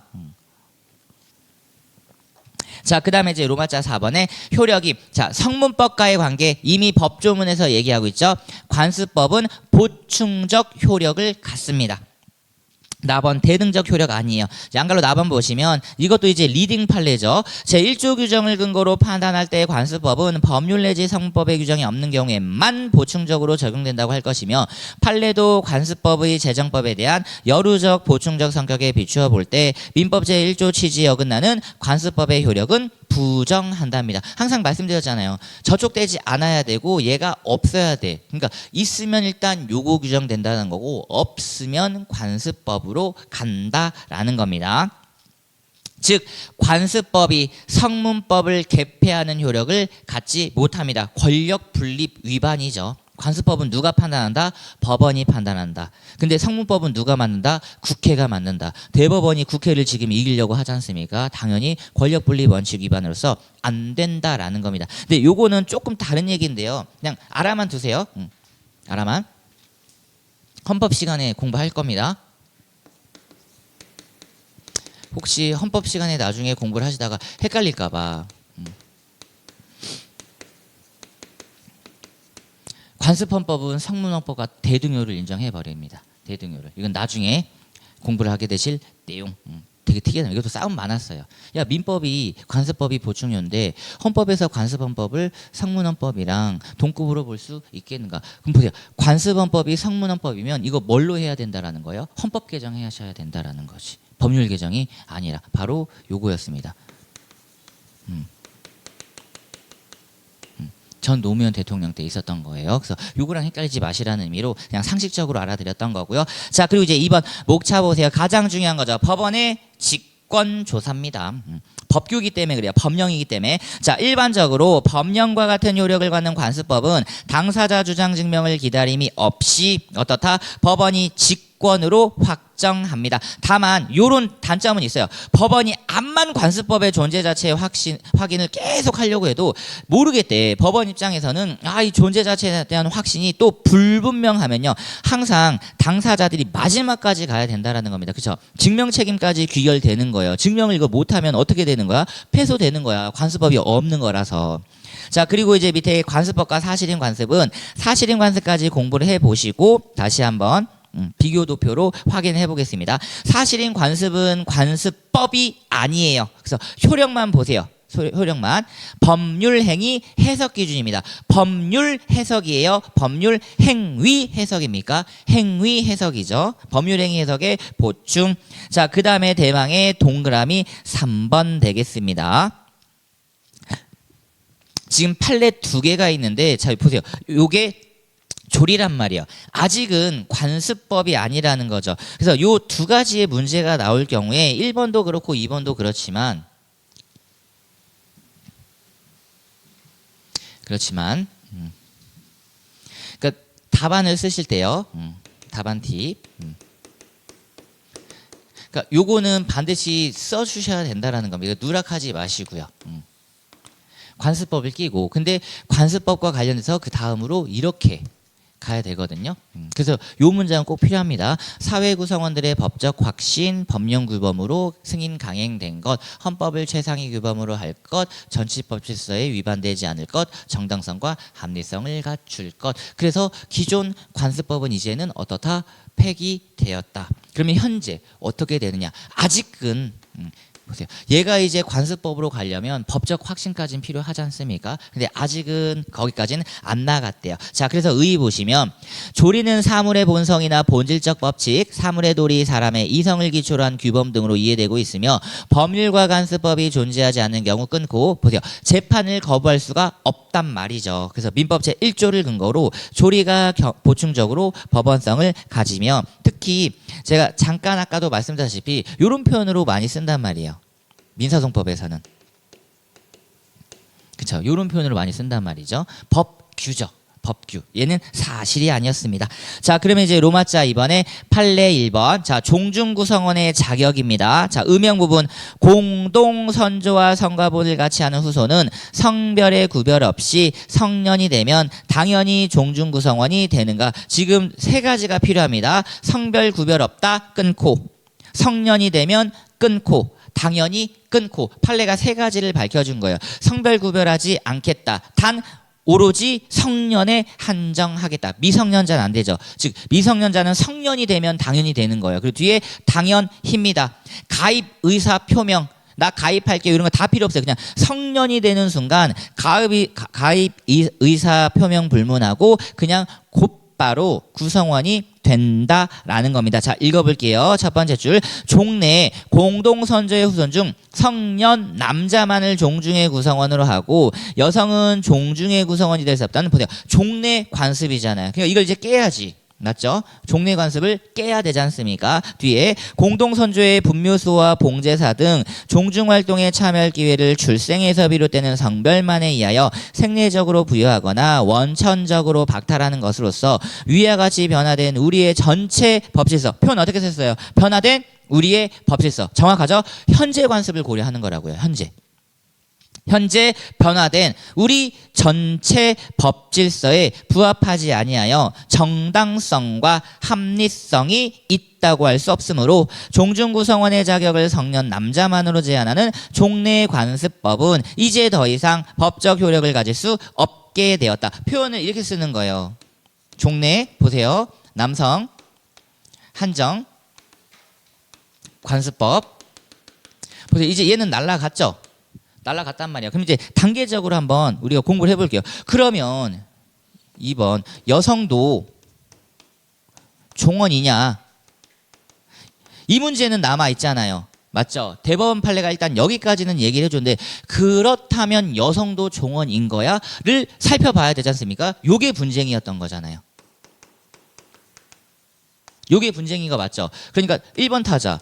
자, 그 다음에 이제 로마자 4번에 효력이, 자, 성문법과의 관계 이미 법조문에서 얘기하고 있죠. 관습법은 보충적 효력을 갖습니다. 나번 대등적 효력 아니에요. 양갈로 나번 보시면 이것도 이제 리딩 판례죠. 제1조 규정을 근거로 판단할 때 관습법은 법률 내지 성문법의 규정이 없는 경우에만 보충적으로 적용된다고 할 것이며 판례도 관습법의 제정법에 대한 여루적 보충적 성격에 비추어 볼 때 민법 제1조 취지에 어긋나는 관습법의 효력은 부정한답니다. 항상 말씀드렸잖아요. 저촉되지 않아야 되고 얘가 없어야 돼. 그러니까 있으면 일단 요거 규정된다는 거고 없으면 관습법으로 간다라는 겁니다. 즉 관습법이 성문법을 개폐하는 효력을 갖지 못합니다. 권력 분립 위반이죠. 관습법은 누가 판단한다? 법원이 판단한다. 근데 성문법은 누가 만든다? 국회가 만든다. 대법원이 국회를 지금 이기려고 하지 않습니까? 당연히 권력분립 원칙 위반으로서 안 된다라는 겁니다. 근데 요거는 조금 다른 얘기인데요. 그냥 알아만 두세요. 알아만. 헌법 시간에 공부할 겁니다. 혹시 헌법 시간에 나중에 공부를 하시다가 헷갈릴까 봐. 관습헌법은 성문헌법과 대등효를 인정해 버립니다. 대등효를. 이건 나중에 공부를 하게 되실 내용. 되게 특이하네요. 이것도 싸움 많았어요. 야 민법이 관습법이 보충효인데 헌법에서 관습헌법을 성문헌법이랑 동급으로 볼 수 있겠는가? 그럼 보세요. 관습헌법이 성문헌법이면 이거 뭘로 해야 된다라는 거예요? 헌법 개정하셔야 된다라는 거지. 법률 개정이 아니라 바로 요거였습니다. 전 노무현 대통령 때 있었던 거예요. 그래서 요거랑 헷갈리지 마시라는 의미로 그냥 상식적으로 알아드렸던 거고요. 자, 그리고 이제 2번 목차 보세요. 가장 중요한 거죠. 법원의 직권 조사입니다. 법규이기 때문에 그래요. 법령이기 때문에. 자, 일반적으로 법령과 같은 효력을 갖는 관습법은 당사자 주장 증명을 기다림이 없이 어떻다? 법원이 직권으로 확정합니다. 다만 요런 단점은 있어요. 법원이 암만 관습법의 존재 자체의 확인을 계속 하려고 해도 모르겠대. 법원 입장에서는 이 존재 자체에 대한 확신이 또 불분명하면요. 항상 당사자들이 마지막까지 가야 된다라는 겁니다. 그렇죠? 증명 책임까지 귀결되는 거예요. 증명을 이거 못하면 어떻게 되는 거야? 패소되는 거야. 관습법이 없는 거라서. 자, 그리고 이제 밑에 관습법과 사실인 관습은 사실인 관습까지 공부를 해보시고 다시 한번 비교 도표로 확인해 보겠습니다. 사실인 관습은 관습법이 아니에요. 그래서 효력만 보세요. 효력만. 법률 행위 해석 기준입니다. 법률 해석이에요. 법률 행위 해석입니까? 행위 해석이죠. 법률 행위 해석의 보충. 자, 그 다음에 대망의 동그라미 3번 되겠습니다. 지금 판례 2개가 있는데 자 보세요. 요게 조리란 말이에요. 아직은 관습법이 아니라는 거죠. 그래서 요 두 가지의 문제가 나올 경우에 1번도 그렇고 2번도 그렇지만 그러니까 답안을 쓰실 때요. 답안 팁. 그러니까 요거는 반드시 써주셔야 된다라는 겁니다. 누락하지 마시고요. 관습법을 끼고 근데 관습법과 관련해서 그 다음으로 이렇게 가야 되거든요. 그래서 요 문장은 꼭 필요합니다. 사회 구성원들의 법적 확신, 법령 규범으로 승인 강행된 것, 헌법을 최상위 규범으로 할 것, 전치법 질서에 위반되지 않을 것, 정당성과 합리성을 갖출 것. 그래서 기존 관습법은 이제는 어떻다? 폐기되었다. 그러면 현재 어떻게 되느냐? 아직은 보세요. 얘가 이제 관습법으로 가려면 법적 확신까지는 필요하지 않습니까? 근데 아직은 거기까지는 안 나갔대요. 자, 그래서 의의 보시면 조리는 사물의 본성이나 본질적 법칙, 사물의 도리, 사람의 이성을 기초로 한 규범 등으로 이해되고 있으며 법률과 관습법이 존재하지 않는 경우 끊고 보세요. 재판을 거부할 수가 없단 말이죠. 그래서 민법 제1조를 근거로 조리가 보충적으로 법원성을 가지며 특히 제가 잠깐 아까도 말씀드렸다시피 이런 표현으로 많이 쓴단 말이에요. 민사소송법에서는. 그렇죠. 이런 표현으로 많이 쓴단 말이죠. 법규죠. 법규. 얘는 사실이 아니었습니다. 자, 그러면 이제 로마자 이번에 판례 1번. 자, 종중 구성원의 자격입니다. 자, 음영 부분. 공동 선조와 성과본을 같이 하는 후손은 성별의 구별 없이 성년이 되면 당연히 종중 구성원이 되는가? 지금 세 가지가 필요합니다. 성별 구별 없다. 끊고. 성년이 되면 끊고. 당연히 끊고. 판례가 세 가지를 밝혀준 거예요. 성별 구별하지 않겠다. 단 오로지 성년에 한정하겠다. 미성년자는 안 되죠. 즉 미성년자는 성년이 되면 당연히 되는 거예요. 그리고 뒤에 당연히입니다. 가입 의사 표명. 나 가입할게요. 이런 거 다 필요 없어요. 그냥 성년이 되는 순간 가입 의사 표명 불문하고 그냥 곧바로 구성원이 된다라는 겁니다. 자, 읽어볼게요. 첫 번째 줄. 종내 공동선조의 후손 중 성년 남자만을 종중의 구성원으로 하고 여성은 종중의 구성원이 될 수 없다는 보세요. 종내 관습이잖아요. 그러니까 이걸 이제 깨야지. 맞죠? 종내 관습을 깨야 되지 않습니까? 뒤에 공동선조의 분묘소와 봉제사 등 종중활동에 참여할 기회를 출생에서 비롯되는 성별만에 의하여 생리적으로 부여하거나 원천적으로 박탈하는 것으로서 위와 같이 변화된 우리의 전체 법질서. 표현 어떻게 썼어요? 변화된 우리의 법질서. 정확하죠? 현재 관습을 고려하는 거라고요. 현재 변화된 우리 전체 법질서에 부합하지 아니하여 정당성과 합리성이 있다고 할 수 없으므로 종중구성원의 자격을 성년 남자만으로 제한하는 종래관습법은 이제 더 이상 법적 효력을 가질 수 없게 되었다. 표현을 이렇게 쓰는 거예요. 종래 보세요. 남성 한정 관습법. 보세요. 이제 얘는 날라갔죠. 날라갔단 말이야. 그럼 이제 단계적으로 한번 우리가 공부를 해볼게요. 그러면 2번 여성도 종원이냐? 이 문제는 남아있잖아요. 맞죠? 대법원 판례가 일단 여기까지는 얘기를 해줬는데 그렇다면 여성도 종원인 거야?를 살펴봐야 되지 않습니까? 요게 분쟁이었던 거잖아요. 요게 분쟁인 거 맞죠? 그러니까 1번 타자.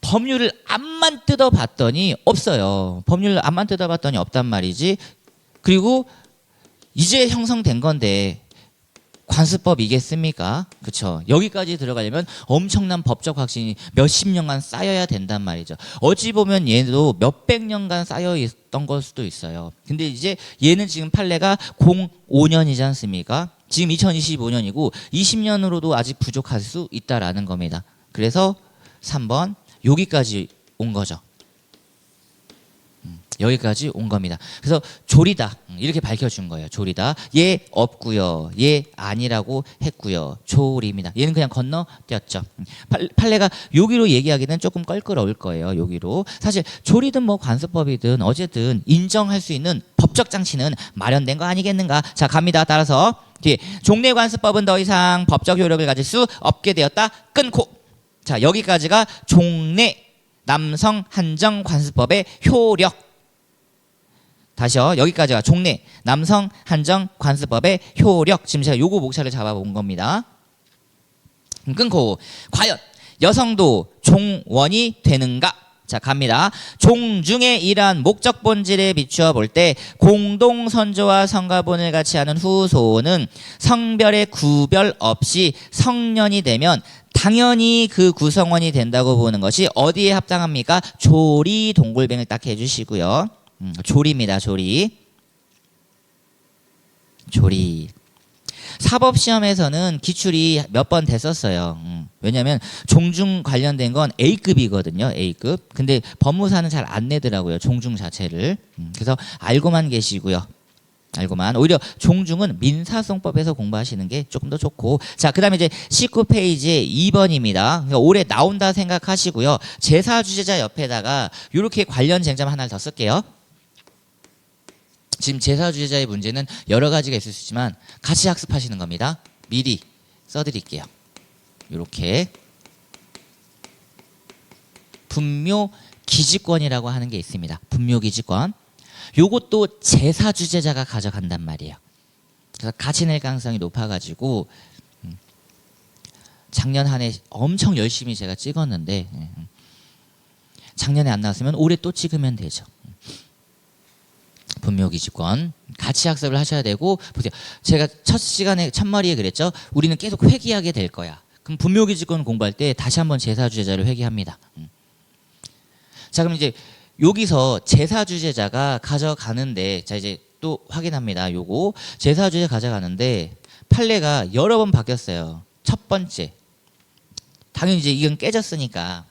법률을 앞만 뜯어봤더니 없어요. 법률을 앞만 뜯어봤더니 없단 말이지. 그리고 이제 형성된 건데 관습법이겠습니까? 그렇죠. 여기까지 들어가려면 엄청난 법적 확신이 몇십 년간 쌓여야 된단 말이죠. 어찌 보면 얘도 몇백 년간 쌓여 있던 걸 수도 있어요. 근데 이제 얘는 지금 판례가 05년이지 않습니까? 지금 2025년이고 20년으로도 아직 부족할 수 있다라는 겁니다. 그래서 3번 여기까지 온 거죠. 여기까지 온 겁니다. 그래서 조리다 이렇게 밝혀준 거예요. 조리다. 얘 없고요. 얘 아니라고 했고요. 조리입니다. 얘는 그냥 건너뛰었죠. 판례가 여기로 얘기하기는 조금 껄끄러울 거예요. 여기로. 사실 조리든 뭐 관습법이든 어쨌든 인정할 수 있는 법적 장치는 마련된 거 아니겠는가. 자, 갑니다. 따라서 뒤에 종래관습법은 더 이상 법적 효력을 가질 수 없게 되었다. 끊고. 자, 여기까지가 종래 남성 한정 관습법의 효력. 다시요. 여기까지가 종래 남성 한정 관습법의 효력. 지금 제가 요거 목차를 잡아본 겁니다. 끊고 과연 여성도 종원이 되는가? 자, 갑니다. 종중의 이러한 목적 본질에 비추어 볼 때 공동선조와 성가본을 같이 하는 후손은 성별의 구별 없이 성년이 되면 당연히 그 구성원이 된다고 보는 것이 어디에 합당합니까? 조리 동글뱅을 딱 해주시고요. 조리입니다. 조리. 조리. 사법시험에서는 기출이 몇 번 됐었어요. 왜냐하면 종중 관련된 건 A급이거든요. A급. 근데 법무사는 잘 안 내더라고요. 종중 자체를. 그래서 알고만 계시고요. 알고만. 오히려 종중은 민사소송법에서 공부하시는 게 조금 더 좋고. 자, 그 다음에 이제 19페이지에 2번입니다. 그러니까 올해 나온다 생각하시고요. 제사주제자 옆에다가 이렇게 관련 쟁점 하나를 더 쓸게요. 지금 제사주제자의 문제는 여러 가지가 있을 수 있지만 같이 학습하시는 겁니다. 미리 써드릴게요. 이렇게 분묘기지권이라고 하는 게 있습니다. 분묘기지권. 요것도 제사주제자가 가져간단 말이에요. 그래서 같이 낼 가능성이 높아가지고 작년 한 해 엄청 열심히 제가 찍었는데 작년에 안 나왔으면 올해 또 찍으면 되죠. 분묘기지권 같이 학습을 하셔야 되고, 보세요. 제가 첫 시간에 첫머리에 그랬죠. 우리는 계속 회귀하게 될 거야. 그럼 분묘기지권 공부할 때 다시 한번 제사주제자를 회귀합니다. 자, 그럼 이제 여기서 제사주제자가 가져가는데, 자 이제 또 확인합니다. 요거 제사주제자 가져가는데 판례가 여러 번 바뀌었어요. 첫 번째, 당연히 이제 이건 깨졌으니까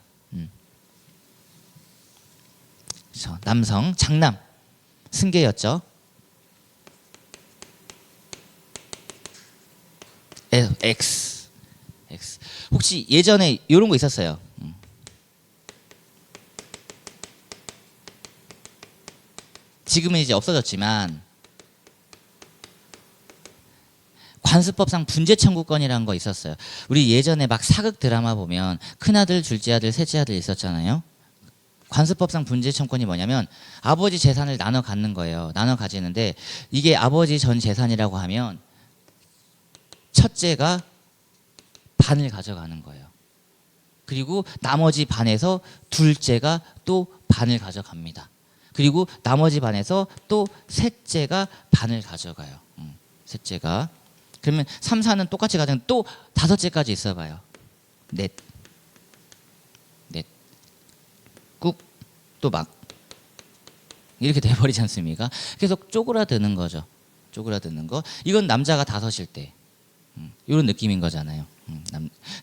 그래서 남성 장남 승계였죠. X. 혹시 예전에 이런 거 있었어요. 지금은 이제 없어졌지만 관습법상 분재 청구권이라는 거 있었어요. 우리 예전에 막 사극 드라마 보면 큰아들, 둘째 아들, 셋째 아들 있었잖아요. 관습법상 분재 청구권이 뭐냐면 아버지 재산을 나눠 갖는 거예요. 나눠 가지는데 이게 아버지 전 재산이라고 하면 첫째가 반을 가져가는 거예요. 그리고 나머지 반에서 둘째가 또 반을 가져갑니다. 그리고 나머지 반에서 또 셋째가 반을 가져가요. 셋째가. 그러면 3, 4는 똑같이 가져가면 또 다섯째까지 있어봐요. 넷. 꾹. 또 막. 이렇게 돼버리지 않습니까? 계속 쪼그라드는 거죠. 쪼그라드는 거. 이건 남자가 다섯일 때. 이런 느낌인 거잖아요.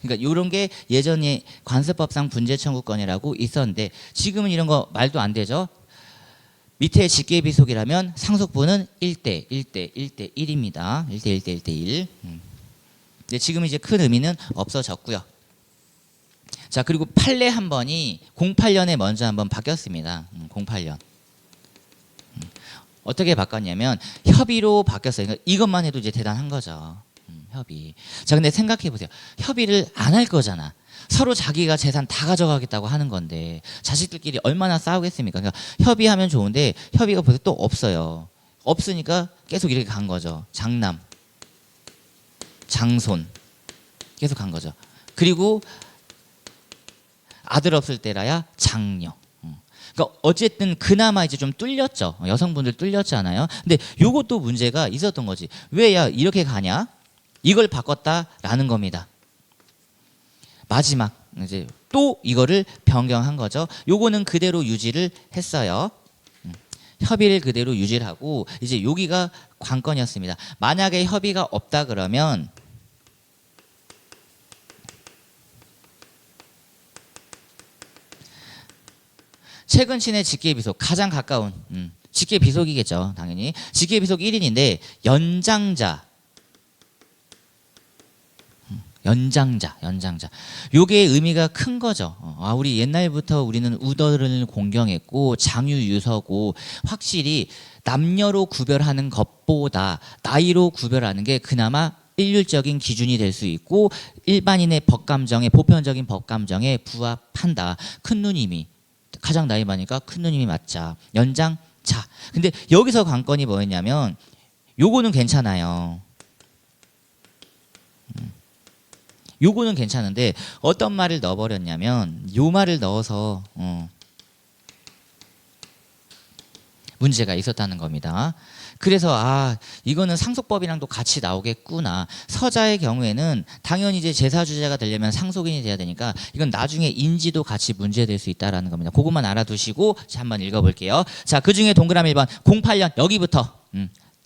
그러니까 이런 게 예전에 관습법상 분재 청구권이라고 있었는데 지금은 이런 거 말도 안 되죠. 밑에 직계비속이라면 상속분은 1대 1입니다. 1대 1. 근데 지금 이제 큰 의미는 없어졌고요. 자, 그리고 판례 한 번이 08년에 먼저 한번 바뀌었습니다. 08년. 어떻게 바꿨냐면 협의로 바뀌었어요. 그러니까 이것만 해도 이제 대단한 거죠. 협의. 자, 근데 생각해 보세요. 협의를 안 할 거잖아. 서로 자기가 재산 다 가져가겠다고 하는 건데 자식들끼리 얼마나 싸우겠습니까? 그러니까 협의하면 좋은데 협의가 벌써 또 없어요. 없으니까 계속 이렇게 간 거죠. 장남, 장손 계속 간 거죠. 그리고 아들 없을 때라야 장녀. 그러니까 어쨌든 그나마 이제 좀 뚫렸죠. 여성분들 뚫렸잖아요. 근데 요것도 문제가 있었던 거지. 왜 야 이렇게 가냐? 이걸 바꿨다라는 겁니다. 마지막 이제 또 이거를 변경한 거죠. 요거는 그대로 유지를 했어요. 협의를 그대로 유지를 하고 이제 여기가 관건이었습니다. 만약에 협의가 없다 그러면 최근 친의 직계비속 가장 가까운 직계비속이겠죠. 당연히 직계비속 1인인데 연장자. 요게 의미가 큰 거죠. 우리 옛날부터 우리는 우더를 공경했고 장유유서고 확실히 남녀로 구별하는 것보다 나이로 구별하는 게 그나마 일률적인 기준이 될 수 있고 일반인의 법감정에 보편적인 법감정에 부합한다. 큰 누님이 가장 나이 많으니까 큰 누님이 맞자. 연장자. 근데 여기서 관건이 뭐였냐면 요거는 괜찮아요. 요거는 괜찮은데 어떤 말을 넣어버렸냐면 요 말을 넣어서 문제가 있었다는 겁니다. 그래서 이거는 상속법이랑도 같이 나오겠구나. 서자의 경우에는 당연히 이제 제사주제가 되려면 상속인이 돼야 되니까 이건 나중에 인지도 같이 문제될 수 있다는 겁니다. 그것만 알아두시고 한번 읽어볼게요. 자, 그중에 동그라미 1번 08년 여기부터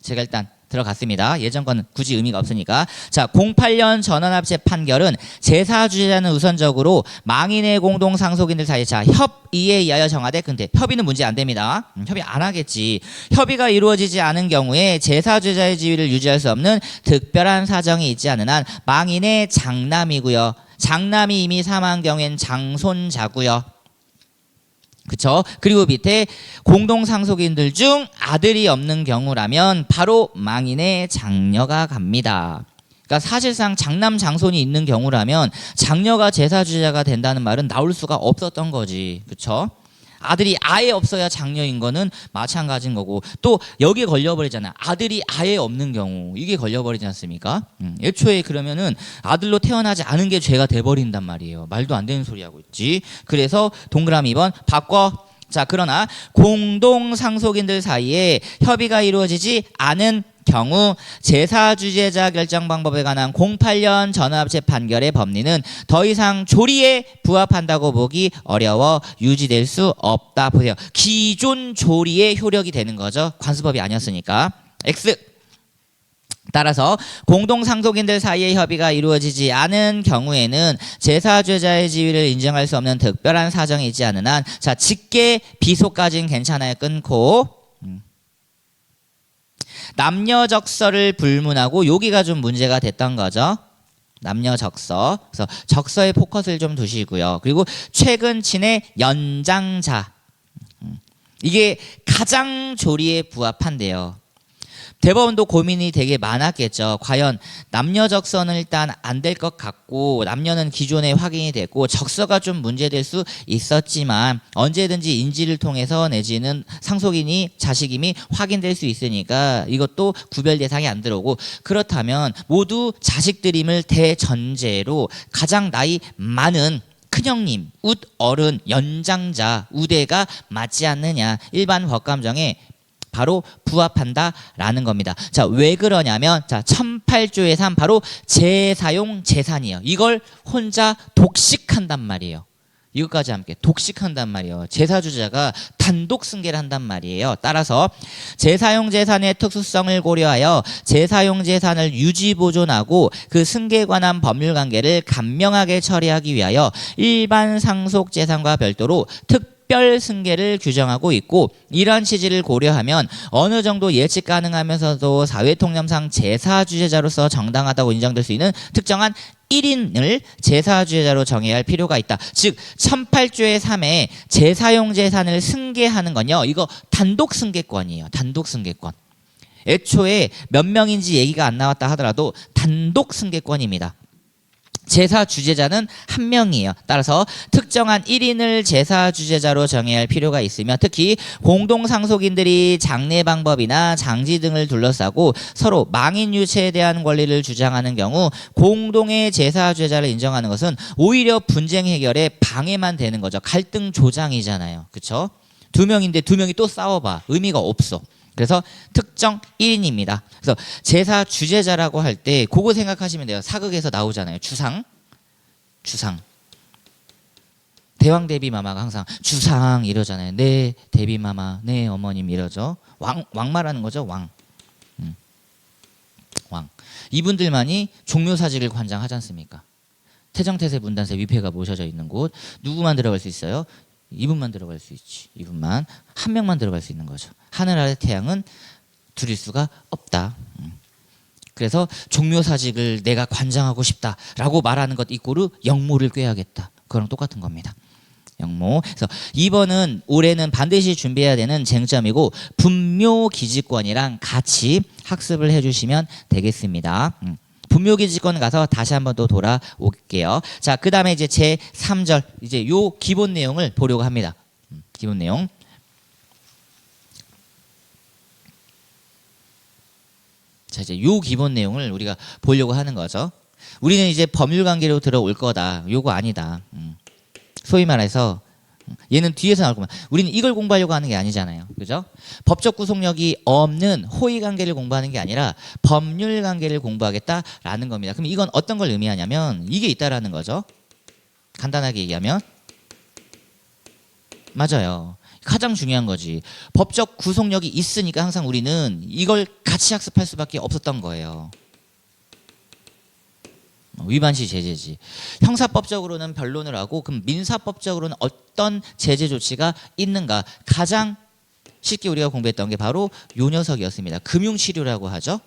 제가 일단 들어갔습니다. 예전 건 굳이 의미가 없으니까. 자, 08년 전원합체 판결은 제사주제자는 우선적으로 망인의 공동 상속인들 사이 자 협의에 의하여 정하되 근데 협의는 문제 안 됩니다. 협의 안 하겠지. 협의가 이루어지지 않은 경우에 제사주제자의 지위를 유지할 수 없는 특별한 사정이 있지 않은 한 망인의 장남이고요. 장남이 이미 사망한 경우엔 장손자고요. 그쵸? 그리고 밑에 공동상속인들 중 아들이 없는 경우라면 바로 망인의 장녀가 갑니다. 그러니까 사실상 장남 장손이 있는 경우라면 장녀가 제사주자가 된다는 말은 나올 수가 없었던 거지. 그쵸? 아들이 아예 없어야 장녀인 거는 마찬가지인 거고 또 여기에 걸려버리잖아. 아들이 아예 없는 경우 이게 걸려버리지 않습니까? 애초에 그러면은 아들로 태어나지 않은 게 죄가 돼버린단 말이에요. 말도 안 되는 소리 하고 있지. 그래서 동그라미 2번 바꿔. 자, 그러나 공동상속인들 사이에 협의가 이루어지지 않은 경우 제사주제자 결정 방법에 관한 08년 전원합체 판결의 법리는 더 이상 조리에 부합한다고 보기 어려워 유지될 수 없다. 보세요. 기존 조리의 효력이 되는 거죠. 관습법이 아니었으니까. X. 따라서 공동상속인들 사이의 협의가 이루어지지 않은 경우에는 제사주제자의 지위를 인정할 수 없는 특별한 사정이 있지 않은 한 자, 직계 비속까지는 괜찮아요. 끊고 남녀적서를 불문하고 여기가 좀 문제가 됐던 거죠. 남녀적서. 그래서 적서에 포커스를 좀 두시고요. 그리고 최근 친의 연장자. 이게 가장 조리에 부합한대요. 대법원도 고민이 되게 많았겠죠. 과연 남녀적서는 일단 안 될 것 같고 남녀는 기존에 확인이 됐고 적서가 좀 문제될 수 있었지만 언제든지 인지를 통해서 내지는 상속인이 자식임이 확인될 수 있으니까 이것도 구별 대상이 안 들어오고 그렇다면 모두 자식들임을 대전제로 가장 나이 많은 큰형님, 웃어른, 연장자, 우대가 맞지 않느냐 일반 법감정에 바로 부합한다라는 겁니다. 자, 왜 그러냐면 자, 1008조의 3 바로 재사용 재산이에요. 이걸 혼자 독식한단 말이에요. 이것까지 함께 독식한단 말이에요. 제사주자가 단독 승계를 한단 말이에요. 따라서 재사용 재산의 특수성을 고려하여 재사용 재산을 유지 보존하고 그 승계에 관한 법률 관계를 간명하게 처리하기 위하여 일반 상속 재산과 별도로 특별 승계를 규정하고 있고 이러한 취지를 고려하면 어느 정도 예측 가능하면서도 사회통념상 제사주제자로서 정당하다고 인정될 수 있는 특정한 1인을 제사주제자로 정해야 할 필요가 있다. 즉 1008조의 3에 재사용 재산을 승계하는 건요. 이거 단독 승계권이에요. 단독 승계권. 애초에 몇 명인지 얘기가 안 나왔다 하더라도 단독 승계권입니다. 제사 주제자는 한 명이에요. 따라서 특정한 1인을 제사 주제자로 정해야 할 필요가 있으며 특히 공동상속인들이 장례 방법이나 장지 등을 둘러싸고 서로 망인 유체에 대한 권리를 주장하는 경우 공동의 제사 주제자를 인정하는 것은 오히려 분쟁 해결에 방해만 되는 거죠. 갈등 조장이잖아요. 그렇죠? 두 명인데 두 명이 또 싸워봐. 의미가 없어. 그래서 특정 1인입니다. 그래서 제사 주제자라고 할 때 그거 생각하시면 돼요. 사극에서 나오잖아요. 주상. 대왕 대비마마가 항상 주상 이러잖아요. 네 대비마마, 네 어머님 이러죠. 왕 말하는 거죠. 왕. 이분들만이 종묘사직을 관장하지 않습니까? 태정태세 문단세 위패가 모셔져 있는 곳 누구만 들어갈 수 있어요? 이분만 들어갈 수 있지. 이분만 한 명만 들어갈 수 있는 거죠. 하늘 아래 태양은 둘일 수가 없다. 그래서 종묘사직을 내가 관장하고 싶다라고 말하는 것 이꼬르 영모를 꾀야겠다. 그거랑 똑같은 겁니다. 영모. 그래서 2번은 올해는 반드시 준비해야 되는 쟁점이고 분묘기지권이랑 같이 학습을 해주시면 되겠습니다. 분묘기지권 가서 다시 한번 또 돌아올게요. 자, 그 다음에 이제 제 3절 이제 요 기본 내용을 보려고 합니다. 기본 내용. 자, 이제 요 기본 내용을 우리가 보려고 하는 거죠. 우리는 이제 법률 관계로 들어올 거다. 요거 아니다. 소위 말해서 얘는 뒤에서 나올 거면 우리는 이걸 공부하려고 하는 게 아니잖아요. 그죠? 법적 구속력이 없는 호의 관계를 공부하는 게 아니라 법률 관계를 공부하겠다라는 겁니다. 그럼 이건 어떤 걸 의미하냐면 이게 있다라는 거죠. 간단하게 얘기하면 맞아요. 가장 중요한 거지. 법적 구속력이 있으니까 항상 우리는 이걸 같이 학습할 수밖에 없었던 거예요. 위반시 제재지. 형사법적으로는 변론을 하고 그럼 민사법적으로는 어떤 제재 조치가 있는가. 가장 쉽게 우리가 공부했던 게 바로 요 녀석이었습니다. 금융치료라고 하죠.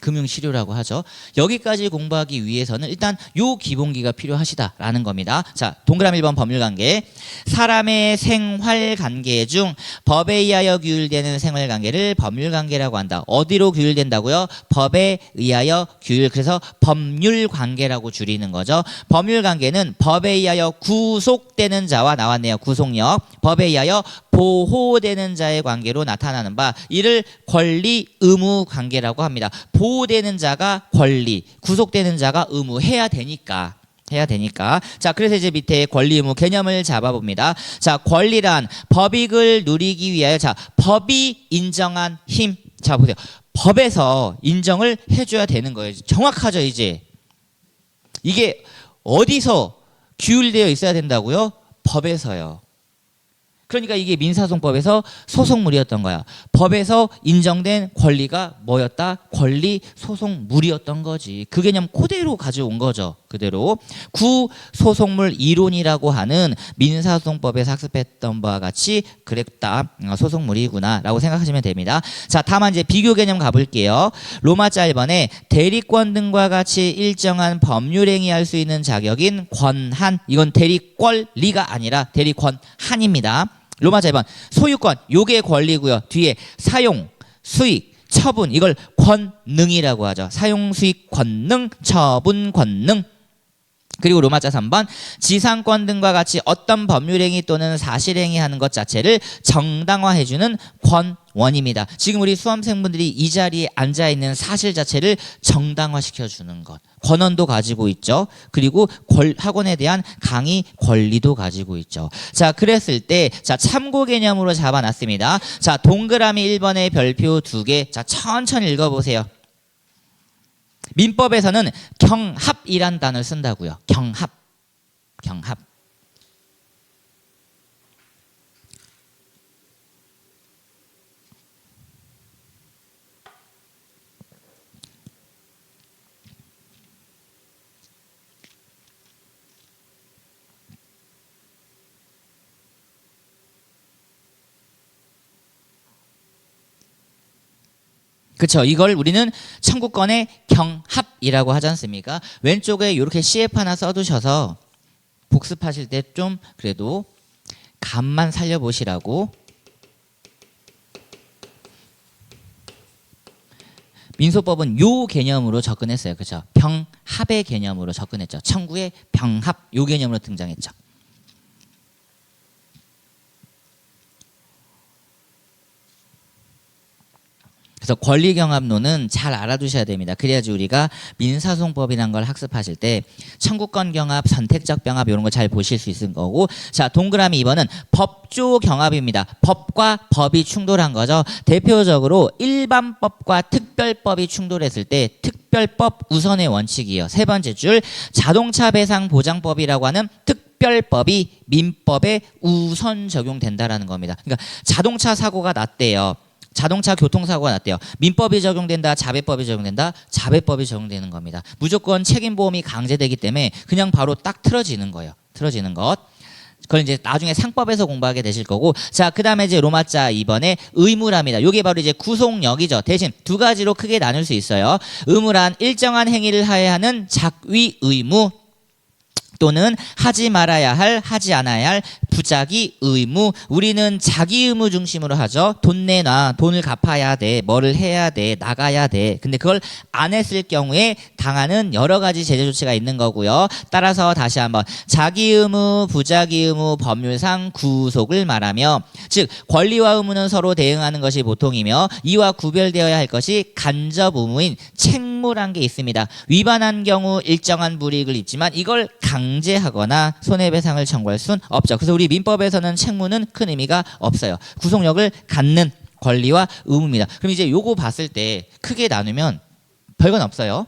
금융치료라고 하죠. 여기까지 공부하기 위해서는 일단 요 기본기가 필요하시다라는 겁니다. 자, 동그라미 1번 법률관계. 사람의 생활관계 중 법에 의하여 규율되는 생활관계를 법률관계라고 한다. 어디로 규율된다고요? 법에 의하여 규율. 그래서 법률관계라고 줄이는 거죠. 법률관계는 법에 의하여 구속되는 자와 나왔네요. 구속력. 법에 의하여 보호되는 자의 관계로 나타나는 바 이를 권리 의무 관계라고 합니다. 보호되는 자가 권리, 구속되는 자가 의무. 해야 되니까. 자, 그래서 이제 밑에 권리 의무 개념을 잡아봅니다. 자, 권리란 법익을 누리기 위하여, 자, 법이 인정한 힘. 자, 보세요. 법에서 인정을 해줘야 되는 거예요. 정확하죠, 이제. 이게 어디서 규율되어 있어야 된다고요? 법에서요. 그러니까 이게 민사소송법에서 소송물이었던 거야. 법에서 인정된 권리가 뭐였다? 권리 소송물이었던 거지. 그 개념 그대로 가져온 거죠. 그대로. 구소송물 이론이라고 하는 민사소송법에서 학습했던 바와 같이 그랬다. 소송물이구나 라고 생각하시면 됩니다. 자, 다만 이제 비교 개념 가볼게요. 로마자 1번에 대리권 등과 같이 일정한 법률행위 할 수 있는 자격인 권한. 이건 대리권리가 아니라 대리권한입니다. 로마자 1번 소유권 요게 권리고요. 뒤에 사용, 수익, 처분 이걸 권능이라고 하죠. 사용, 수익, 권능, 처분, 권능. 그리고 로마자 3번 지상권 등과 같이 어떤 법률행위 또는 사실행위 하는 것 자체를 정당화해주는 권원입니다. 지금 우리 수험생분들이 이 자리에 앉아있는 사실 자체를 정당화시켜주는 것. 권원도 가지고 있죠. 그리고 학원에 대한 강의 권리도 가지고 있죠. 자, 그랬을 때 자, 참고 개념으로 잡아놨습니다. 자, 동그라미 1번의 별표 2개. 자, 천천히 읽어보세요. 민법에서는 경합이란 단어를 쓴다고요. 경합. 그렇죠. 이걸 우리는 청구권의 경합이라고 하지 않습니까? 왼쪽에 이렇게 CF 하나 써두셔서 복습하실 때 좀 그래도 감만 살려보시라고. 민소법은 요 개념으로 접근했어요. 그렇죠? 병합의 개념으로 접근했죠. 청구의 병합 요 개념으로 등장했죠. 그래서 권리경합론은 잘 알아두셔야 됩니다. 그래야지 우리가 민사소송법이라는 걸 학습하실 때 청구권 경합, 선택적 병합 이런 거 잘 보실 수 있을 거고. 자, 동그라미 2번은 법조 경합입니다. 법과 법이 충돌한 거죠. 대표적으로 일반법과 특별법이 충돌했을 때 특별법 우선의 원칙이요. 세 번째 줄 자동차 배상 보장법이라고 하는 특별법이 민법에 우선 적용된다라는 겁니다. 그러니까 자동차 사고가 났대요. 자동차 교통사고가 났대요. 민법이 적용된다, 자배법이 적용된다, 자배법이 적용되는 겁니다. 무조건 책임보험이 강제되기 때문에 그냥 바로 딱 틀어지는 거예요. 틀어지는 것. 그걸 이제 나중에 상법에서 공부하게 되실 거고. 자, 그 다음에 이제 로마자 2번에 의무랍니다. 요게 바로 이제 구속력이죠. 대신 두 가지로 크게 나눌 수 있어요. 의무란 일정한 행위를 하여야 하는 작위 의무 또는 하지 말아야 할, 하지 않아야 할 부작위 의무. 우리는 자기 의무 중심으로 하죠. 돈 내놔, 돈을 갚아야 돼, 뭐를 해야 돼, 나가야 돼. 근데 그걸 안 했을 경우에 당하는 여러 가지 제재 조치가 있는 거고요. 따라서 다시 한번 자기 의무, 부작위 의무, 법률상 구속을 말하며, 즉 권리와 의무는 서로 대응하는 것이 보통이며 이와 구별되어야 할 것이 간접 의무인 책무란 게 있습니다. 위반한 경우 일정한 불이익을 입지만 이걸 강제하거나 손해배상을 청구할 수는 없죠. 그래서 우리 민법에서는 책무는 큰 의미가 없어요. 구속력을 갖는 권리와 의무입니다. 그럼 이제 요거 봤을 때 크게 나누면 별건 없어요.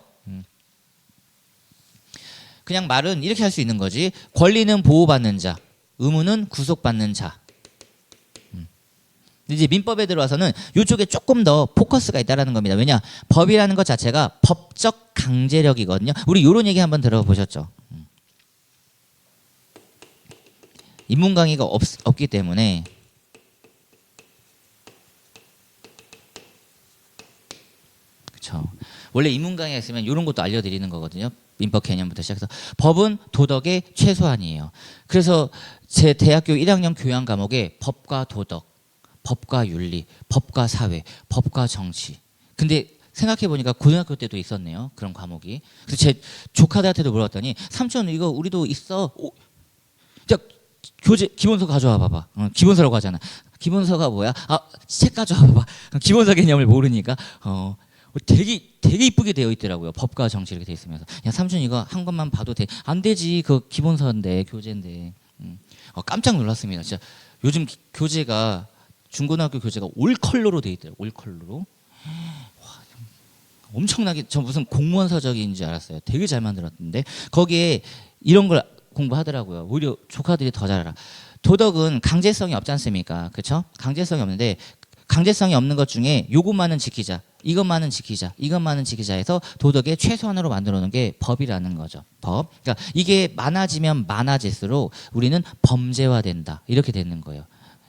그냥 말은 이렇게 할 수 있는 거지. 권리는 보호받는 자, 의무는 구속받는 자. 이제 민법에 들어와서는 이쪽에 조금 더 포커스가 있다라는 겁니다. 왜냐? 법이라는 것 자체가 법적 강제력이거든요. 우리 이런 얘기 한번 들어보셨죠? 인문 강의가 없기 때문에 그렇죠. 원래 인문 강의가 있으면 이런 것도 알려드리는 거거든요. 민법 개념부터 시작해서 법은 도덕의 최소한이에요. 그래서 제 대학교 1학년 교양 과목에 법과 도덕, 법과 윤리, 법과 사회, 법과 정치. 근데 생각해 보니까 고등학교 때도 있었네요. 그런 과목이. 그래서 제 조카들한테도 물어봤더니 삼촌 이거 우리도 있어. 오, 야, 교재 기본서 가져와 봐봐. 기본서라고 하잖아. 기본서가 뭐야? 아, 책 가져와 봐봐. 기본서 개념을 모르니까 되게 이쁘게 되어 있더라고요. 법과 정치 이렇게 돼 있으면서. 야 삼촌 이거 한 것만 봐도 돼. 안 되지. 그 기본서인데 교재인데. 깜짝 놀랐습니다. 진짜 요즘 교재가 중고등학교 교재가 올 컬러로 돼 있더라고요. 올 컬러로. 와, 엄청나게 저 무슨 공무원 서적인 줄 알았어요. 되게 잘 만들었는데 거기에 이런 걸 공부하더라고요. 오히려 조카들이 더 잘 알아. 도덕은 강제성이 없지 않습니까? 그렇죠? 강제성이 없는데 강제성이 없는 것 중에 요것만은 지키자. 이것만은 지키자. 이것만은 지키자 해서 도덕의 최소한으로 만들어 놓은 게 법이라는 거죠. 법. 그러니까 이게 많아지면 많아질수록 우리는 범죄화된다. 이렇게 되는 거예요.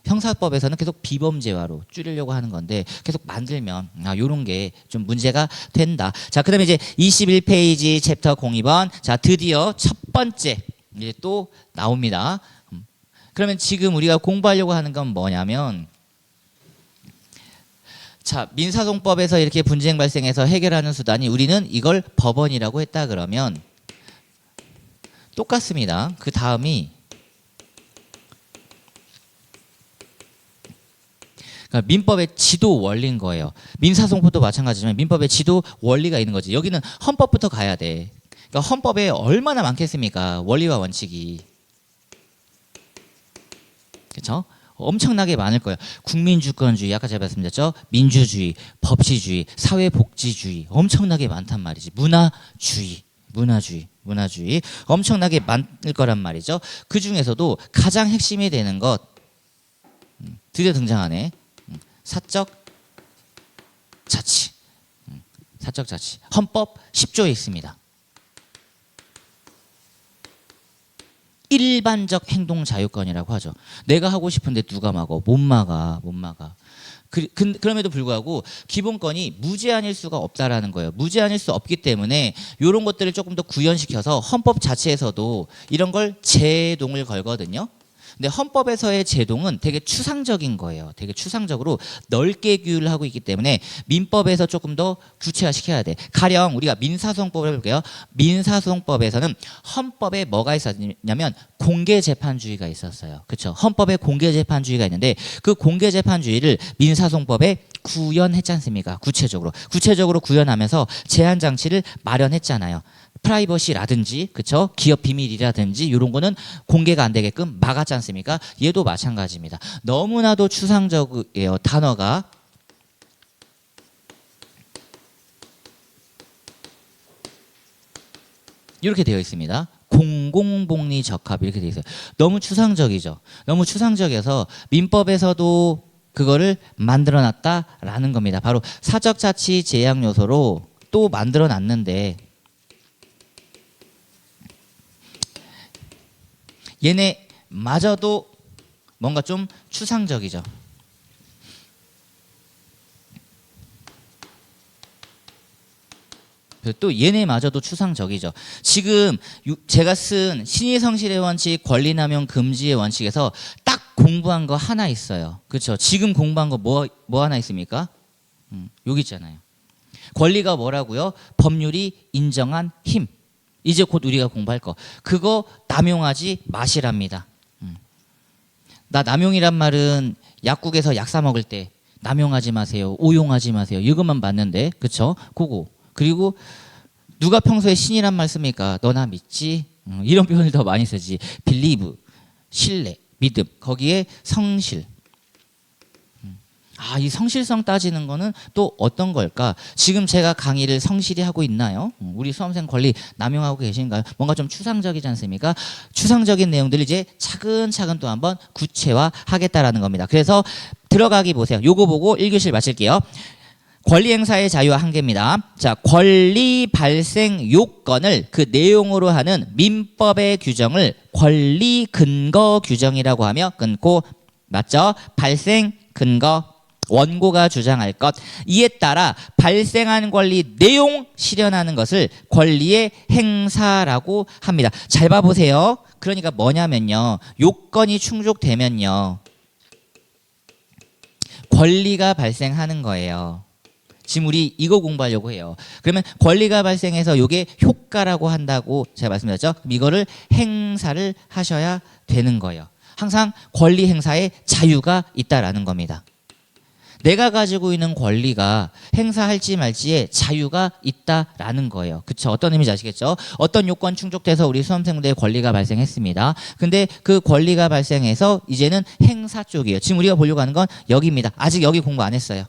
형사법에서는 계속 비범죄화로 줄이려고 하는 건데 계속 만들면 요런 게 좀 문제가 된다. 자, 그다음에 이제 21페이지 챕터 02번. 자, 드디어 첫 번째 이제 또 나옵니다. 그러면 지금 우리가 공부하려고 하는 건 뭐냐면 자, 민사소송법에서 이렇게 분쟁 발생해서 해결하는 수단이 우리는 이걸 법원이라고 했다 그러면 똑같습니다. 그 다음이 그러니까 민법의 지도 원리인 거예요. 민사소송법도 마찬가지지만 민법의 지도 원리가 있는 거지. 여기는 헌법부터 가야 돼. 그러니까 헌법에 얼마나 많겠습니까? 원리와 원칙이. 그렇죠? 엄청나게 많을 거예요. 국민주권주의, 아까 제가 말씀드렸죠? 민주주의, 법치주의, 사회복지주의 엄청나게 많단 말이지. 문화주의 엄청나게 많을 거란 말이죠. 그 중에서도 가장 핵심이 되는 것 드디어 등장하네. 사적 자치. 사적 자치. 헌법 10조에 있습니다. 일반적 행동 자유권이라고 하죠. 내가 하고 싶은데 누가 막어? 못 막아. 그럼에도 불구하고 기본권이 무제한일 수가 없다라는 거예요. 무제한일 수 없기 때문에 이런 것들을 조금 더 구현시켜서 헌법 자체에서도 이런 걸 제동을 걸거든요. 근데 헌법에서의 제동은 되게 추상적인 거예요. 되게 추상적으로 넓게 규율을 하고 있기 때문에 민법에서 조금 더 구체화시켜야 돼. 가령 우리가 민사소송법을 해볼게요. 민사소송법에서는 헌법에 뭐가 있었냐면 공개재판주의가 있었어요. 그렇죠? 헌법에 공개재판주의가 있는데 그 공개재판주의를 민사소송법에 구현했지 않습니까? 구체적으로 구현하면서 제한 장치를 마련했잖아요. 프라이버시라든지 그쵸? 기업 비밀이라든지 이런 거는 공개가 안 되게끔 막았지 않습니까? 얘도 마찬가지입니다. 너무나도 추상적이에요. 단어가. 이렇게 되어 있습니다. 공공복리 적합 이렇게 되어 있어요. 너무 추상적이죠. 너무 추상적이어서 민법에서도 그거를 만들어놨다라는 겁니다. 바로 사적자치 제약 요소로 또 만들어놨는데 얘네마저도 뭔가 좀 추상적이죠. 또 얘네마저도 추상적이죠. 지금 제가 쓴 신의성실의 원칙, 권리남용 금지의 원칙에서 딱 공부한 거 하나 있어요. 그렇죠? 지금 공부한 거 뭐 하나 있습니까? 여기 있잖아요. 권리가 뭐라고요? 법률이 인정한 힘. 이제 곧 우리가 공부할 거. 그거 남용하지 마시랍니다. 나 남용이란 말은 약국에서 약 사 먹을 때 남용하지 마세요. 오용하지 마세요. 이것만 봤는데. 그쵸? 그거. 그리고 누가 평소에 신이란 말 씁니까? 너나 믿지? 이런 표현을 더 많이 쓰지. believe, 신뢰, 믿음. 거기에 성실. 이 성실성 따지는 거는 또 어떤 걸까? 지금 제가 강의를 성실히 하고 있나요? 우리 수험생 권리 남용하고 계신가요? 뭔가 좀 추상적이지 않습니까? 추상적인 내용들을 이제 차근차근 또 한번 구체화하겠다라는 겁니다. 그래서 들어가기 보세요. 요거 보고 1교시를 마칠게요. 권리 행사의 자유와 한계입니다. 자, 권리 발생 요건을 그 내용으로 하는 민법의 규정을 권리 근거 규정이라고 하며 끊고, 맞죠? 발생 근거, 원고가 주장할 것, 이에 따라 발생한 권리 내용 실현하는 것을 권리의 행사라고 합니다. 잘 봐보세요. 그러니까 뭐냐면요, 요건이 충족되면요 권리가 발생하는 거예요. 지금 우리 이거 공부하려고 해요. 그러면 권리가 발생해서 이게 효과라고 한다고 제가 말씀드렸죠. 그럼 이거를 행사를 하셔야 되는 거예요. 항상 권리 행사에 자유가 있다라는 겁니다. 내가 가지고 있는 권리가 행사할지 말지에 자유가 있다라는 거예요. 그쵸? 어떤 의미인지 아시겠죠? 어떤 요건 충족돼서 우리 수험생들의 권리가 발생했습니다. 근데 그 권리가 발생해서 이제는 행사 쪽이에요. 지금 우리가 보려고 하는 건 여기입니다. 아직 여기 공부 안 했어요.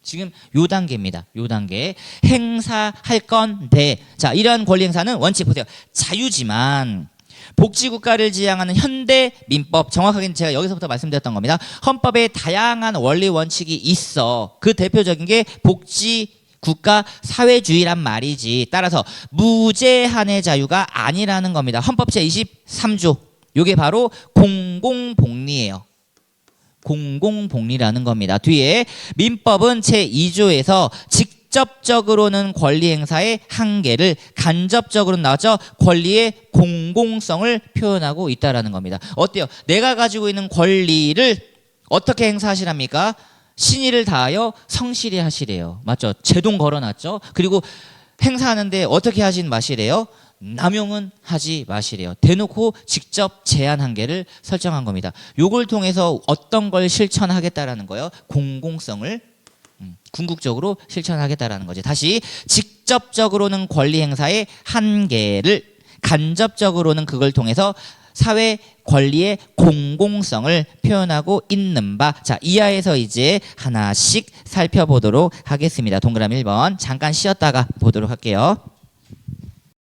지금 요 단계입니다. 요 단계. 행사할 건데, 자, 이러한 권리 행사는 원칙 보세요. 자유지만 복지국가를 지향하는 현대 민법, 정확하게는 제가 여기서부터 말씀드렸던 겁니다. 헌법에 다양한 원리 원칙이 있어. 그 대표적인 게 복지국가 사회주의란 말이지. 따라서 무제한의 자유가 아니라는 겁니다. 헌법 제23조. 요게 바로 공공복리예요. 공공복리라는 겁니다. 뒤에 민법은 제2조에서 직접적으로는 권리 행사의 한계를, 간접적으로는 나왔죠. 권리의 공공성을 표현하고 있다라는 겁니다. 어때요? 내가 가지고 있는 권리를 어떻게 행사하시랍니까? 신의를 다하여 성실히 하시래요. 맞죠? 제동 걸어놨죠. 그리고 행사하는데 어떻게 하진 마시래요? 남용은 하지 마시래요. 대놓고 직접 제한 한계를 설정한 겁니다. 요걸 통해서 어떤 걸 실천하겠다라는 거예요? 공공성을 궁극적으로 실천하겠다라는 거지. 다시, 직접적으로는 권리 행사의 한계를, 간접적으로는 그걸 통해서 사회 권리의 공공성을 표현하고 있는 바. 자, 이하에서 이제 하나씩 살펴보도록 하겠습니다. 동그라미 1번 잠깐 쉬었다가 보도록 할게요.